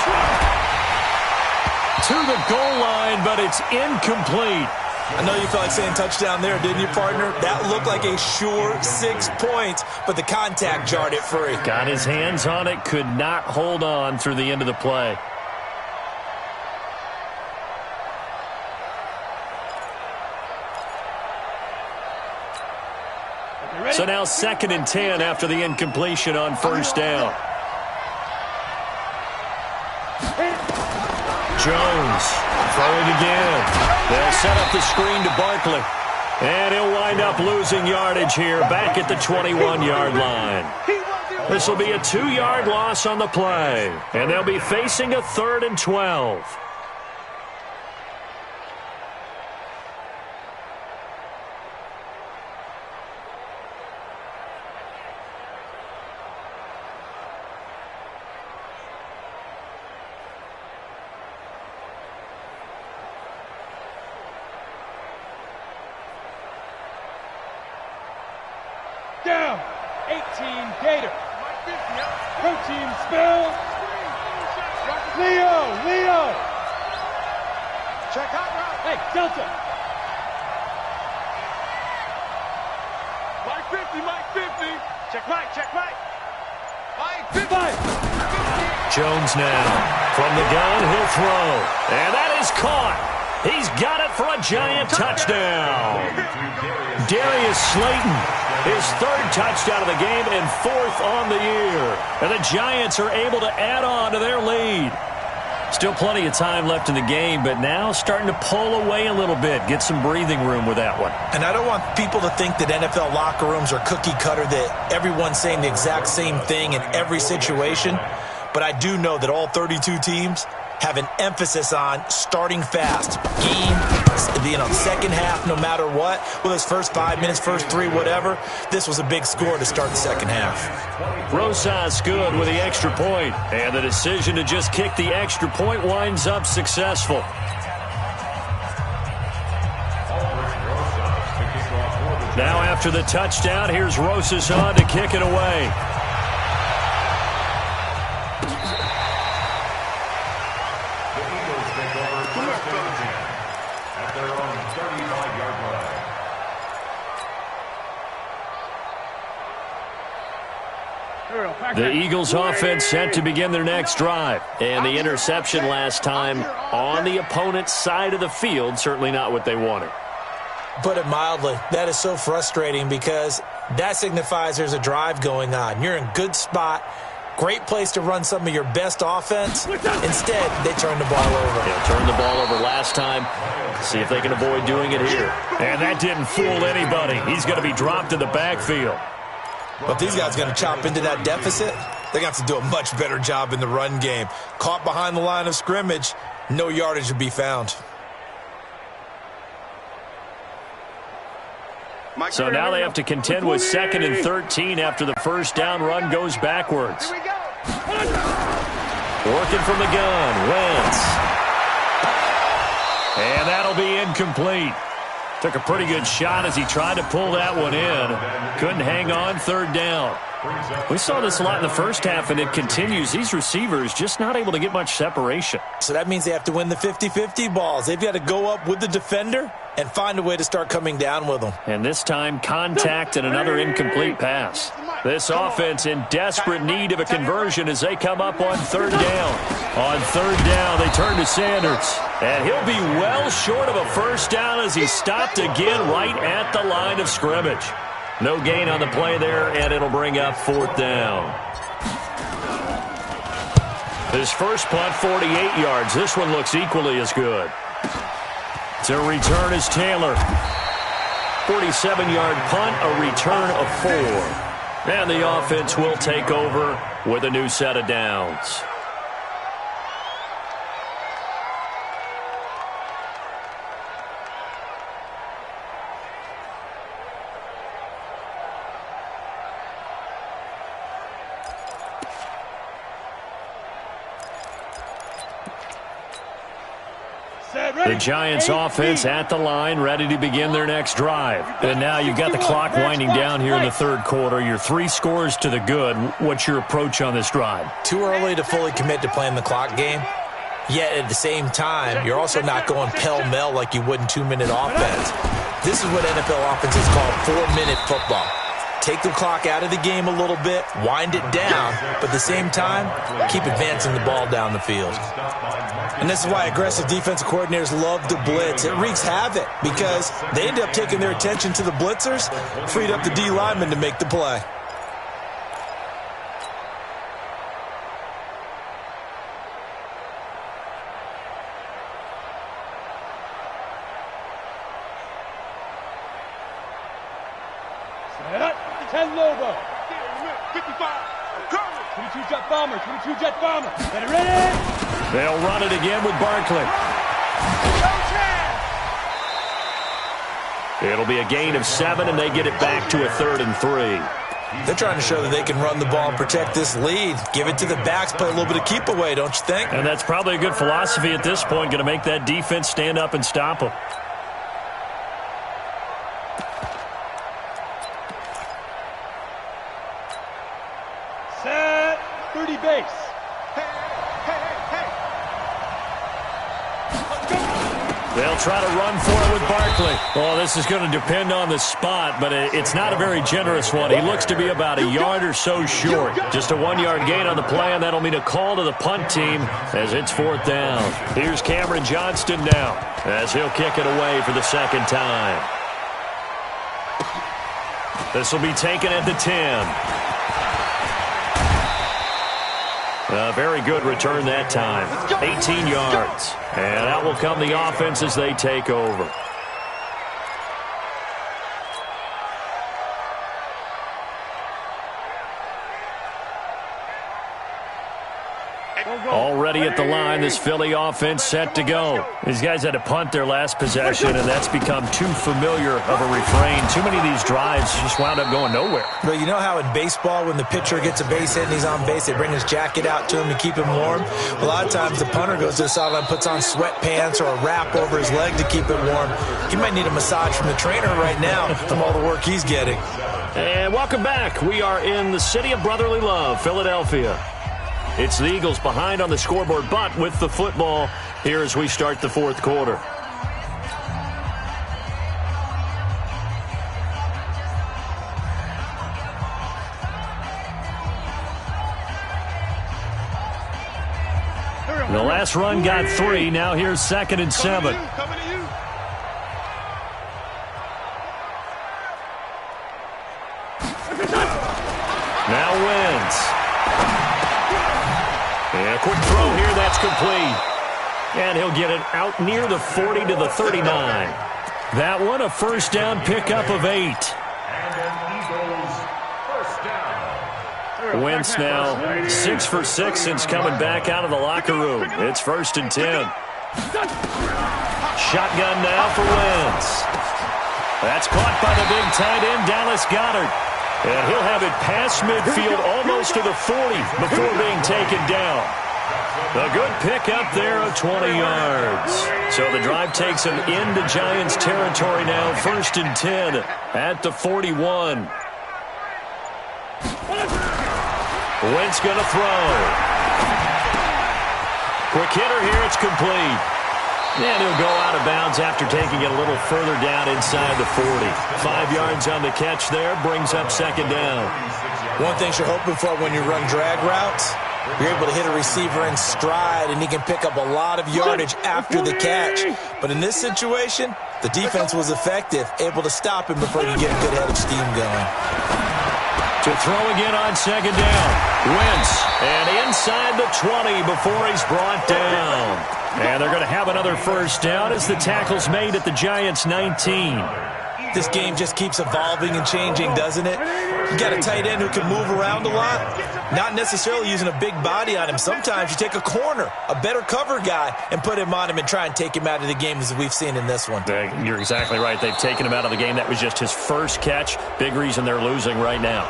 Speaker 1: To the goal line, but it's incomplete.
Speaker 3: I know you felt like saying touchdown there, didn't you, partner? That looked like a sure 6 points, but the contact jarred it free.
Speaker 1: Got his hands on it, could not hold on through the end of the play. So now 2nd and 10 after the incompletion on first down. Jones throwing again. They'll set up the screen to Barkley. And he'll wind up losing yardage here back at the 21-yard line. This will be a 2-yard loss on the play, and they'll be facing a 3rd and 12.
Speaker 5: Down. 18 Gator. Protein spell. Leo.
Speaker 4: Check out route.
Speaker 5: Hey, Delta.
Speaker 4: Mike 50, Mike 50. Check right. Mike 50.
Speaker 1: Jones now from the gun, he'll throw. And that is caught. He's got it for a giant touchdown. Darius Slayton, his 3rd touchdown of the game and 4th on the year. And the Giants are able to add on to their lead. Still plenty of time left in the game, but now starting to pull away a little bit, get some breathing room with that one.
Speaker 3: And I don't want people to think that NFL locker rooms are cookie cutter, that everyone's saying the exact same thing in every situation. But I do know that all 32 teams have an emphasis on starting fast. Second half, no matter what. Well, those first 5 minutes, first 3, whatever. This was a big score to start the second half.
Speaker 1: Rosas good with the extra point, and the decision to just kick the extra point winds up successful. Now after the touchdown, here's Rosas on to kick it away. The Eagles offense set to begin their next drive. And the interception last time on the opponent's side of the field, certainly not what they wanted.
Speaker 3: Put it mildly, that is so frustrating because that signifies there's a drive going on. You're in good spot, great place to run some of your best offense. Instead, they turn the ball over.
Speaker 1: Yeah, turned the ball over last time. See if they can avoid doing it here. And that didn't fool anybody. He's going to be dropped in the backfield.
Speaker 3: But these guys are going to chop into that deficit. They're going to have to do a much better job in the run game. Caught behind the line of scrimmage, no yardage to be found.
Speaker 1: So now they have to contend with 2nd and 13 after the first down run goes backwards. Working from the gun, Wentz. And that'll be incomplete. Took a pretty good shot as he tried to pull that one in. Couldn't hang on, 3rd down. We saw this a lot in the first half, and it continues. These receivers just not able to get much separation.
Speaker 3: So that means they have to win the 50-50 balls. They've got to go up with the defender and find a way to start coming down with them.
Speaker 1: And this time, contact and another incomplete pass. This offense in desperate need of a conversion as they come up on 3rd down. On 3rd down, they turn to Sanders. And he'll be well short of a first down as he's stopped again right at the line of scrimmage. No gain on the play there, and it'll bring up 4th down. His first punt, 48 yards. This one looks equally as good. To return is Taylor. 47-yard punt, a return of 4. And the offense will take over with a new set of downs. The Giants offense at the line, ready to begin their next drive. And now you've got the clock winding down here in the 3rd quarter. You're 3 scores to the good. What's your approach on this drive?
Speaker 3: Too early to fully commit to playing the clock game. Yet at the same time, you're also not going pell-mell like you would in 2-minute offense. This is what NFL offenses call 4-minute football. Take the clock out of the game a little bit, wind it down, but at the same time, keep advancing the ball down the field. And this is why aggressive defensive coordinators love to blitz. It wreaks havoc because they end up taking their attention to the blitzers, freed up the D lineman to make the play.
Speaker 5: Ten Lobo.
Speaker 4: 55.
Speaker 5: 22 jet bomber, 22 jet bomber. Ready, ready?
Speaker 1: They'll run it again with Barkley. It'll be a gain of 7, and they get it back to a 3rd and 3.
Speaker 3: They're trying to show that they can run the ball and protect this lead. Give it to the backs, play a little bit of keep away, don't you think?
Speaker 1: And that's probably a good philosophy at this point, going to make that defense stand up and stop them.
Speaker 5: Set. 30 base.
Speaker 1: They'll try to run for it with Barkley. Well, this is going to depend on the spot, but it's not a very generous one. He looks to be about a yard or so short. Just a 1-yard gain on the play, and that'll mean a call to the punt team as it's 4th down. Here's Cameron Johnston now as he'll kick it away for the 2nd time. This will be taken at the 10. A very good return that time. 18 yards. And out will come the offense as they take over. Already at the line, this Philly offense set to go. These guys had to punt their last possession, and that's become too familiar of a refrain. Too many of these drives just wound up going nowhere.
Speaker 3: But you know how in baseball, when the pitcher gets a base hit and he's on base, they bring his jacket out to him to keep him warm? A lot of times the punter goes to the sideline, puts on sweatpants or a wrap over his leg to keep it warm. He might need a massage from the trainer right now from all the work he's getting.
Speaker 1: And welcome back. We are in the city of brotherly love, Philadelphia. It's the Eagles behind on the scoreboard, but with the football here as we start the 4th quarter. The last run got 3. Now here's 2nd and 7. Now Wentz. And a quick throw here, that's complete. And he'll get it out near the 40 to the 39. That one, a 1st down pickup of 8. Wentz now 6 for 6 since coming back out of the locker room. It's 1st and 10. Shotgun now for Wentz. That's caught by the big tight end, Dallas Goedert. And he'll have it past midfield almost to the 40 before being taken down. A good pickup there of 20 yards. So the drive takes him into Giants territory now, 1st and 10 at the 41. Wentz going to throw. Quick hitter here, it's complete. And he'll go out of bounds after taking it a little further down inside the 40. 5 yards on the catch there, brings up 2nd down.
Speaker 3: One thing you're hoping for when you run drag routes, you're able to hit a receiver in stride, and he can pick up a lot of yardage after the catch. But in this situation, the defense was effective, able to stop him before you get a good head of steam going.
Speaker 1: To throw again on 2nd down. Wentz, and inside the 20 before he's brought down. And they're going to have another 1st down as the tackle's made at the Giants' 19.
Speaker 3: This game just keeps evolving and changing, doesn't it? You got a tight end who can move around a lot, not necessarily using a big body on him. Sometimes you take a corner, a better cover guy, and put him on him and try and take him out of the game as we've seen in this one.
Speaker 1: You're exactly right. They've taken him out of the game. That was just his 1st catch. Big reason they're losing right now.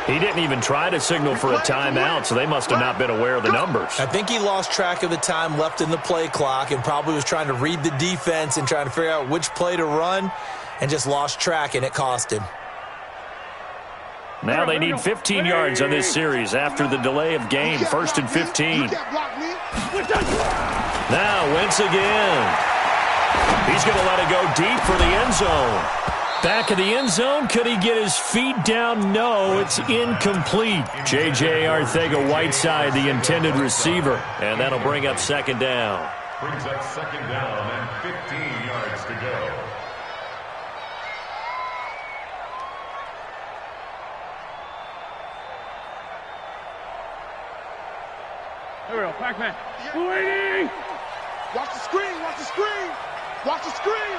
Speaker 1: He didn't even try to signal for a timeout, so they must have not been aware of the numbers.
Speaker 3: I think he lost track of the time left in the play clock and probably was trying to read the defense and trying to figure out which play to run and just lost track, and it cost him.
Speaker 1: Now they need 15 yards on this series after the delay of game. 1st and 15. Now Wentz again. He's going to let it go deep for the end zone. Back of the end zone, could he get his feet down? No, it's incomplete. J.J. Arcega-Whiteside, the intended receiver, and that'll bring up 2nd down.
Speaker 2: Brings up 2nd down and 15 yards to go.
Speaker 5: Here we go, Pac-Man. Waiting!
Speaker 4: Watch the screen, watch the screen! Watch the screen!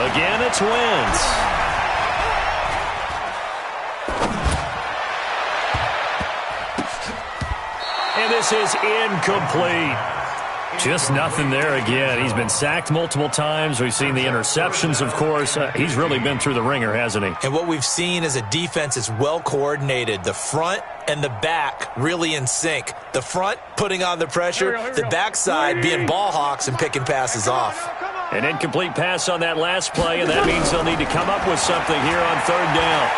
Speaker 1: Again, it's Wentz. And this is incomplete. Just nothing there again. He's been sacked multiple times. We've seen the interceptions, of course. He's really been through the ringer, hasn't he?
Speaker 3: And what we've seen is a defense that's well coordinated. The front and the back really in sync. The front putting on the pressure, the backside being ball hawks and picking passes off.
Speaker 1: An incomplete pass on that last play, and that means they'll need to come up with something here on third down.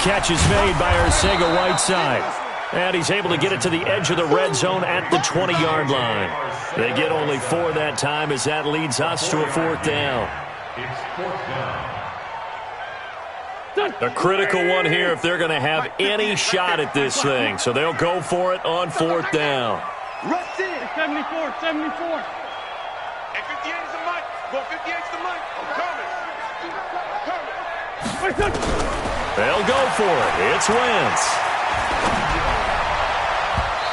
Speaker 1: Catch is made by Arcega-Whiteside. And he's able to get it to the edge of the red zone at the 20-yard line. They get only 4 that time as that leads us to a 4th down.
Speaker 2: It's 4th down.
Speaker 1: A critical one here if they're going to have any shot at this thing. So they'll go for it on 4th down.
Speaker 4: Rush in.
Speaker 5: 74, 74.
Speaker 4: Hey, 58 is the mic. Go 58 is the mic. I'm coming.
Speaker 1: They'll go for it. It's Wentz.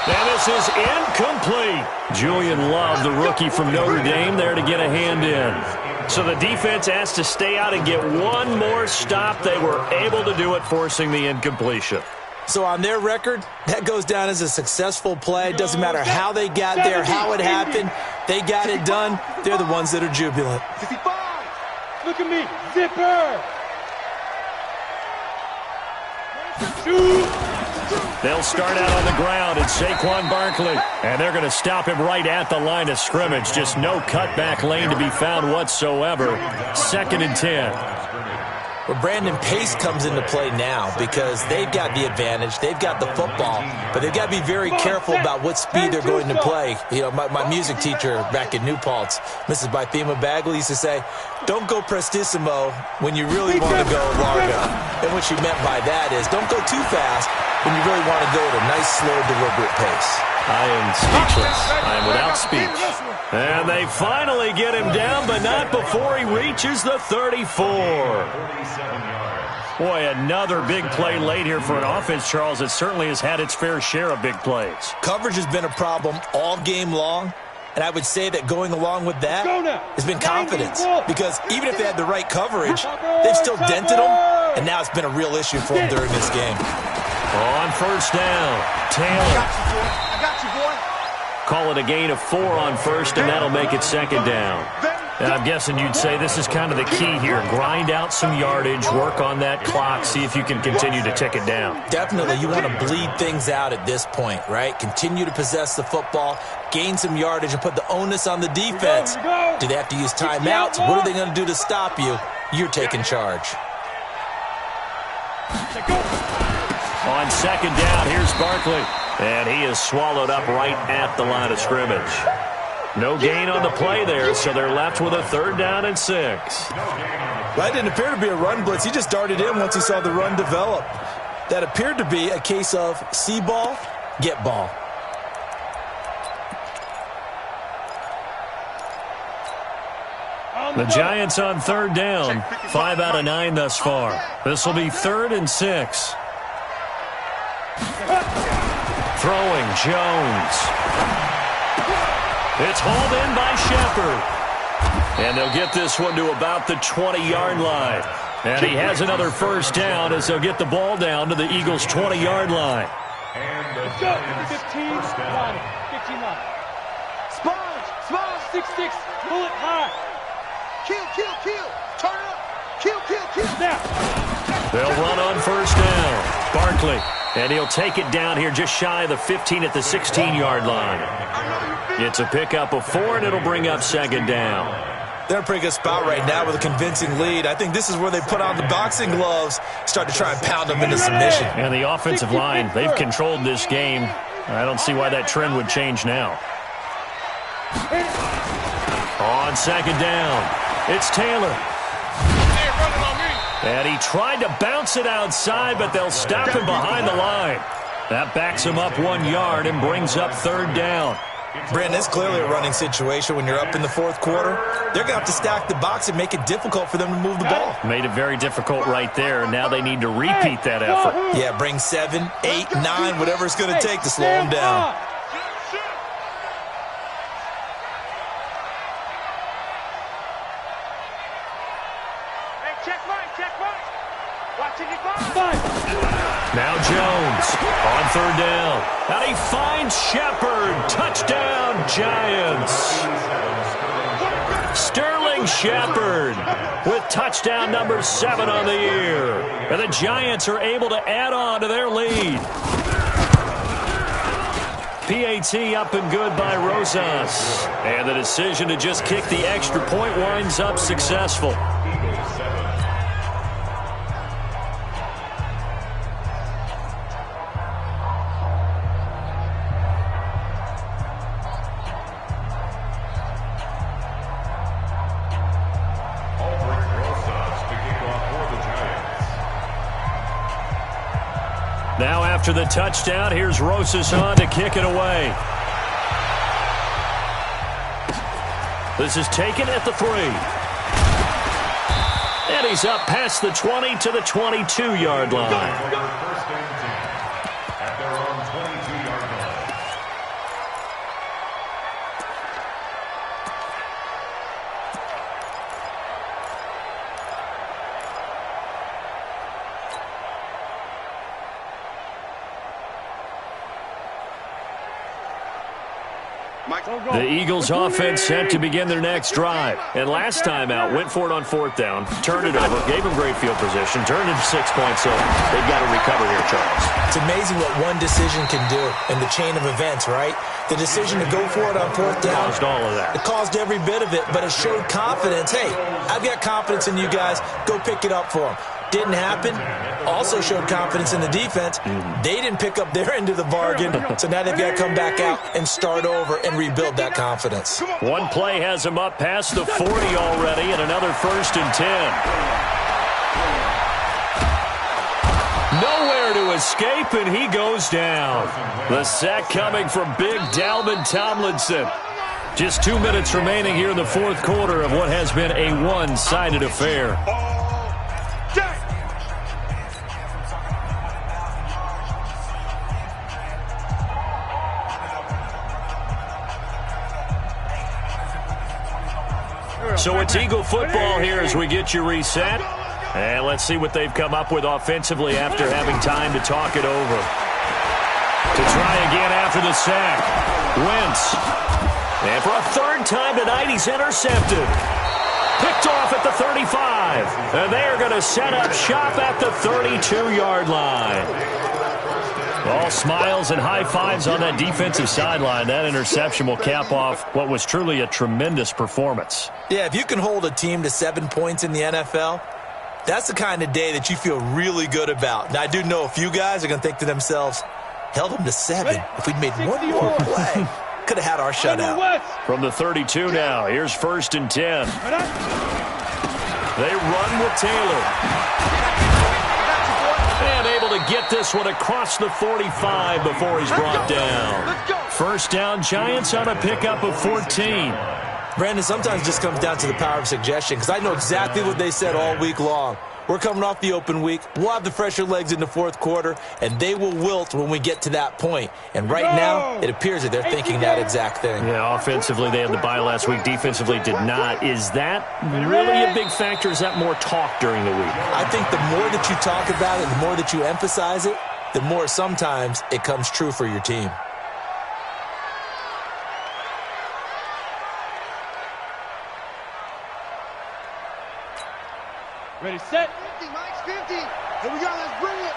Speaker 1: And this is incomplete. Julian Love, the rookie from Notre Dame, there to get a hand in. So the defense has to stay out and get one more stop. They were able to do it, forcing the incompletion.
Speaker 3: So on their record, that goes down as a successful play. It doesn't matter how they got there, how it happened. They got it done. They're the ones that are jubilant.
Speaker 4: 55.
Speaker 5: Look at me. Zipper. Shoot.
Speaker 1: They'll start out on the ground. It's Saquon Barkley. And they're going to stop him right at the line of scrimmage. Just no cutback lane to be found whatsoever. 2nd and 10.
Speaker 3: Well, Brandon, pace comes into play now because they've got the advantage. They've got the football, but they've got to be very careful about what speed they're going to play. You know, my music teacher back in New Paltz, Mrs. Bythema Bagley, used to say, don't go prestissimo when you really want to go largo. And what she meant by that is don't go too fast when you really want to go at a nice, slow, deliberate pace.
Speaker 1: I am speechless. I am without speech. And they finally get him down, but not before he reaches the 34.
Speaker 2: 47 yards.
Speaker 1: Boy, another big play late here for an offense, Charles, that certainly has had its fair share of big plays.
Speaker 3: Coverage has been a problem all game long, and I would say that going along with that has been confidence. Because even if they had the right coverage, they've still dented them, and now it's been a real issue for them during this game.
Speaker 1: On 1st down, Taylor.
Speaker 4: I got you, boy.
Speaker 1: Call it a gain of 4 on 1st, and that'll make it 2nd down. And I'm guessing you'd say this is kind of the key here. Grind out some yardage, work on that clock, see if you can continue to tick it down.
Speaker 3: Definitely. You want to bleed things out at this point, right? Continue to possess the football, gain some yardage, and put the onus on the defense. Do they have to use timeouts? What are they going to do to stop you? You're taking charge.
Speaker 1: On 2nd down, here's Barkley. And he is swallowed up right at the line of scrimmage. No gain on the play there, so they're left with a 3rd down and 6.
Speaker 3: That didn't appear to be a run blitz. He just darted in once he saw the run develop. That appeared to be a case of see ball, get ball.
Speaker 1: The Giants on 3rd down. 5 out of 9 thus far. This will be 3rd and 6. Throwing, Jones. It's hauled in by Shepard. And they'll get this one to about the 20-yard line. And he has another 1st down as they'll get the ball down to the Eagles' 20-yard line.
Speaker 2: And the
Speaker 5: Go.
Speaker 2: Giants
Speaker 5: 15
Speaker 2: first down.
Speaker 5: line. 15 line. Sponge. 6-6. Pull it high.
Speaker 4: Kill. Turn it up. Kill.
Speaker 5: Now.
Speaker 1: They'll run on 1st down. Barkley. And he'll take it down here just shy of the 15 at the 16-yard line. It's a pickup of 4, and it'll bring up 2nd down.
Speaker 3: They're in a pretty good spot right now with a convincing lead. I think this is where they put on the boxing gloves, start to try and pound them into submission.
Speaker 1: And the offensive line, they've controlled this game. I don't see why that trend would change now. On 2nd down, it's Taylor. And he tried to bounce it outside, but they'll stop him behind the line. That backs him up 1 yard and brings up 3rd down.
Speaker 3: Brandon, it's clearly a running situation when you're up in the 4th quarter. They're going to have to stack the box and make it difficult for them to move the ball.
Speaker 1: Made it very difficult right there, and now they need to repeat that effort.
Speaker 3: Yeah, bring 7, 8, 9, whatever it's going to take to slow them down.
Speaker 4: Check Mike. Watching it go.
Speaker 1: Now Jones on third down. And he finds Shepard. Touchdown, Giants. Sterling Shepard with touchdown number 7 on the year. And the Giants are able to add on to their lead. PAT up and good by Rosas. And the decision to just kick the extra point winds up successful. Now after the touchdown, here's Rosas on to kick it away. This is taken at the 3. And he's up past the 20 to the 22-yard line.
Speaker 2: First and 10 at their own 22-yard line.
Speaker 1: The Eagles offense set to begin their next drive. And last time out, went for it on 4th down, turned it over, gave them great field position, turned it to 6 points, so they've got to recover here, Charles.
Speaker 3: It's amazing what one decision can do in the chain of events, right? The decision to go for it on 4th down.
Speaker 1: Caused all of that.
Speaker 3: It caused every bit of it, but it showed confidence. Hey, I've got confidence in you guys. Go pick it up for them. Didn't happen. Also showed confidence in the defense. They didn't pick up their end of the bargain, so now they've got to come back out and start over and rebuild that confidence.
Speaker 1: One play has him up past the 40 already, and another 1st and 10. Nowhere to escape, and he goes down. The sack coming from big Dalvin Tomlinson. Just 2 minutes remaining here in the 4th quarter of what has been a one-sided affair. So it's Eagle football here as we get you reset. And let's see what they've come up with offensively after having time to talk it over. To try again after the sack. Wentz. And for a 3rd time tonight, he's intercepted. Picked off at the 35. And they are going to set up shop at the 32-yard line. All smiles and high fives on that defensive sideline. That interception will cap off what was truly a tremendous performance.
Speaker 3: Yeah, if you can hold a team to 7 points in the NFL, that's the kind of day that you feel really good about. Now, I do know a few guys are going to think to themselves, held them to 7. If we'd made one more play, could have had our shutout.
Speaker 1: From the 32 now, here's 1st and 10. They run with Taylor. And able to get this one across the 45 before he's brought down. 1st down, Giants on a pickup of 14.
Speaker 3: Brandon, sometimes it just comes down to the power of suggestion, because I know exactly what they said all week long. We're coming off the open week. We'll have the fresher legs in the 4th quarter, and they will wilt when we get to that point. And right now, it appears that they're thinking that exact thing.
Speaker 1: Yeah, offensively, they had the bye last week. Defensively, did not. Is that really a big factor? Is that more talk during the week?
Speaker 3: I think the more that you talk about it, the more that you emphasize it, the more sometimes it comes true for your team.
Speaker 5: Ready, set.
Speaker 4: 50, Mike's 50. Here we go, let's bring it.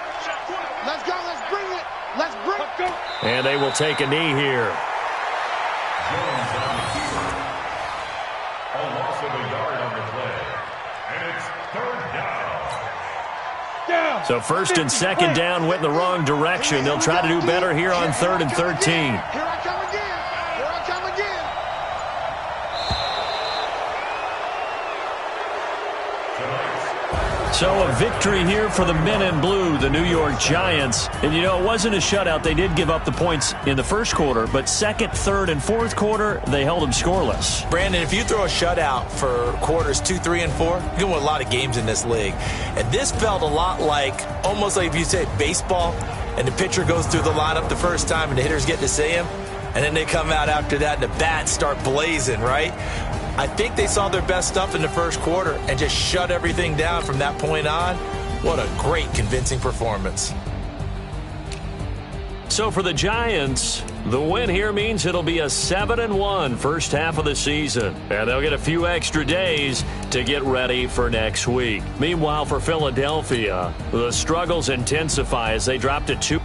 Speaker 4: Let's go, let's bring it. Let's bring it.
Speaker 1: And they will take a knee here.
Speaker 2: Jones on the keeper. A loss of a yard on the play. And it's 3rd down.
Speaker 1: So 1st and 2nd down went in the wrong direction. They'll try to do better here on 3rd and 13.
Speaker 4: Here I come again. Here I come again.
Speaker 1: So a victory here for the men in blue, the New York Giants. And, you know, it wasn't a shutout. They did give up the points in the 1st quarter, but 2nd, 3rd, and 4th quarter, they held them scoreless.
Speaker 3: Brandon, if you throw a shutout for quarters 2, 3, and 4, you're going to win a lot of games in this league. And this felt a lot like, almost like if you say baseball, and the pitcher goes through the lineup the first time and the hitters get to see him, and then they come out after that and the bats start blazing, right? I think they saw their best stuff in the first quarter and just shut everything down from that point on. What a great, convincing performance.
Speaker 1: So for the Giants, the win here means it'll be a 7-1 first half of the season. And they'll get a few extra days to get ready for next week. Meanwhile, for Philadelphia, the struggles intensify as they drop to 2.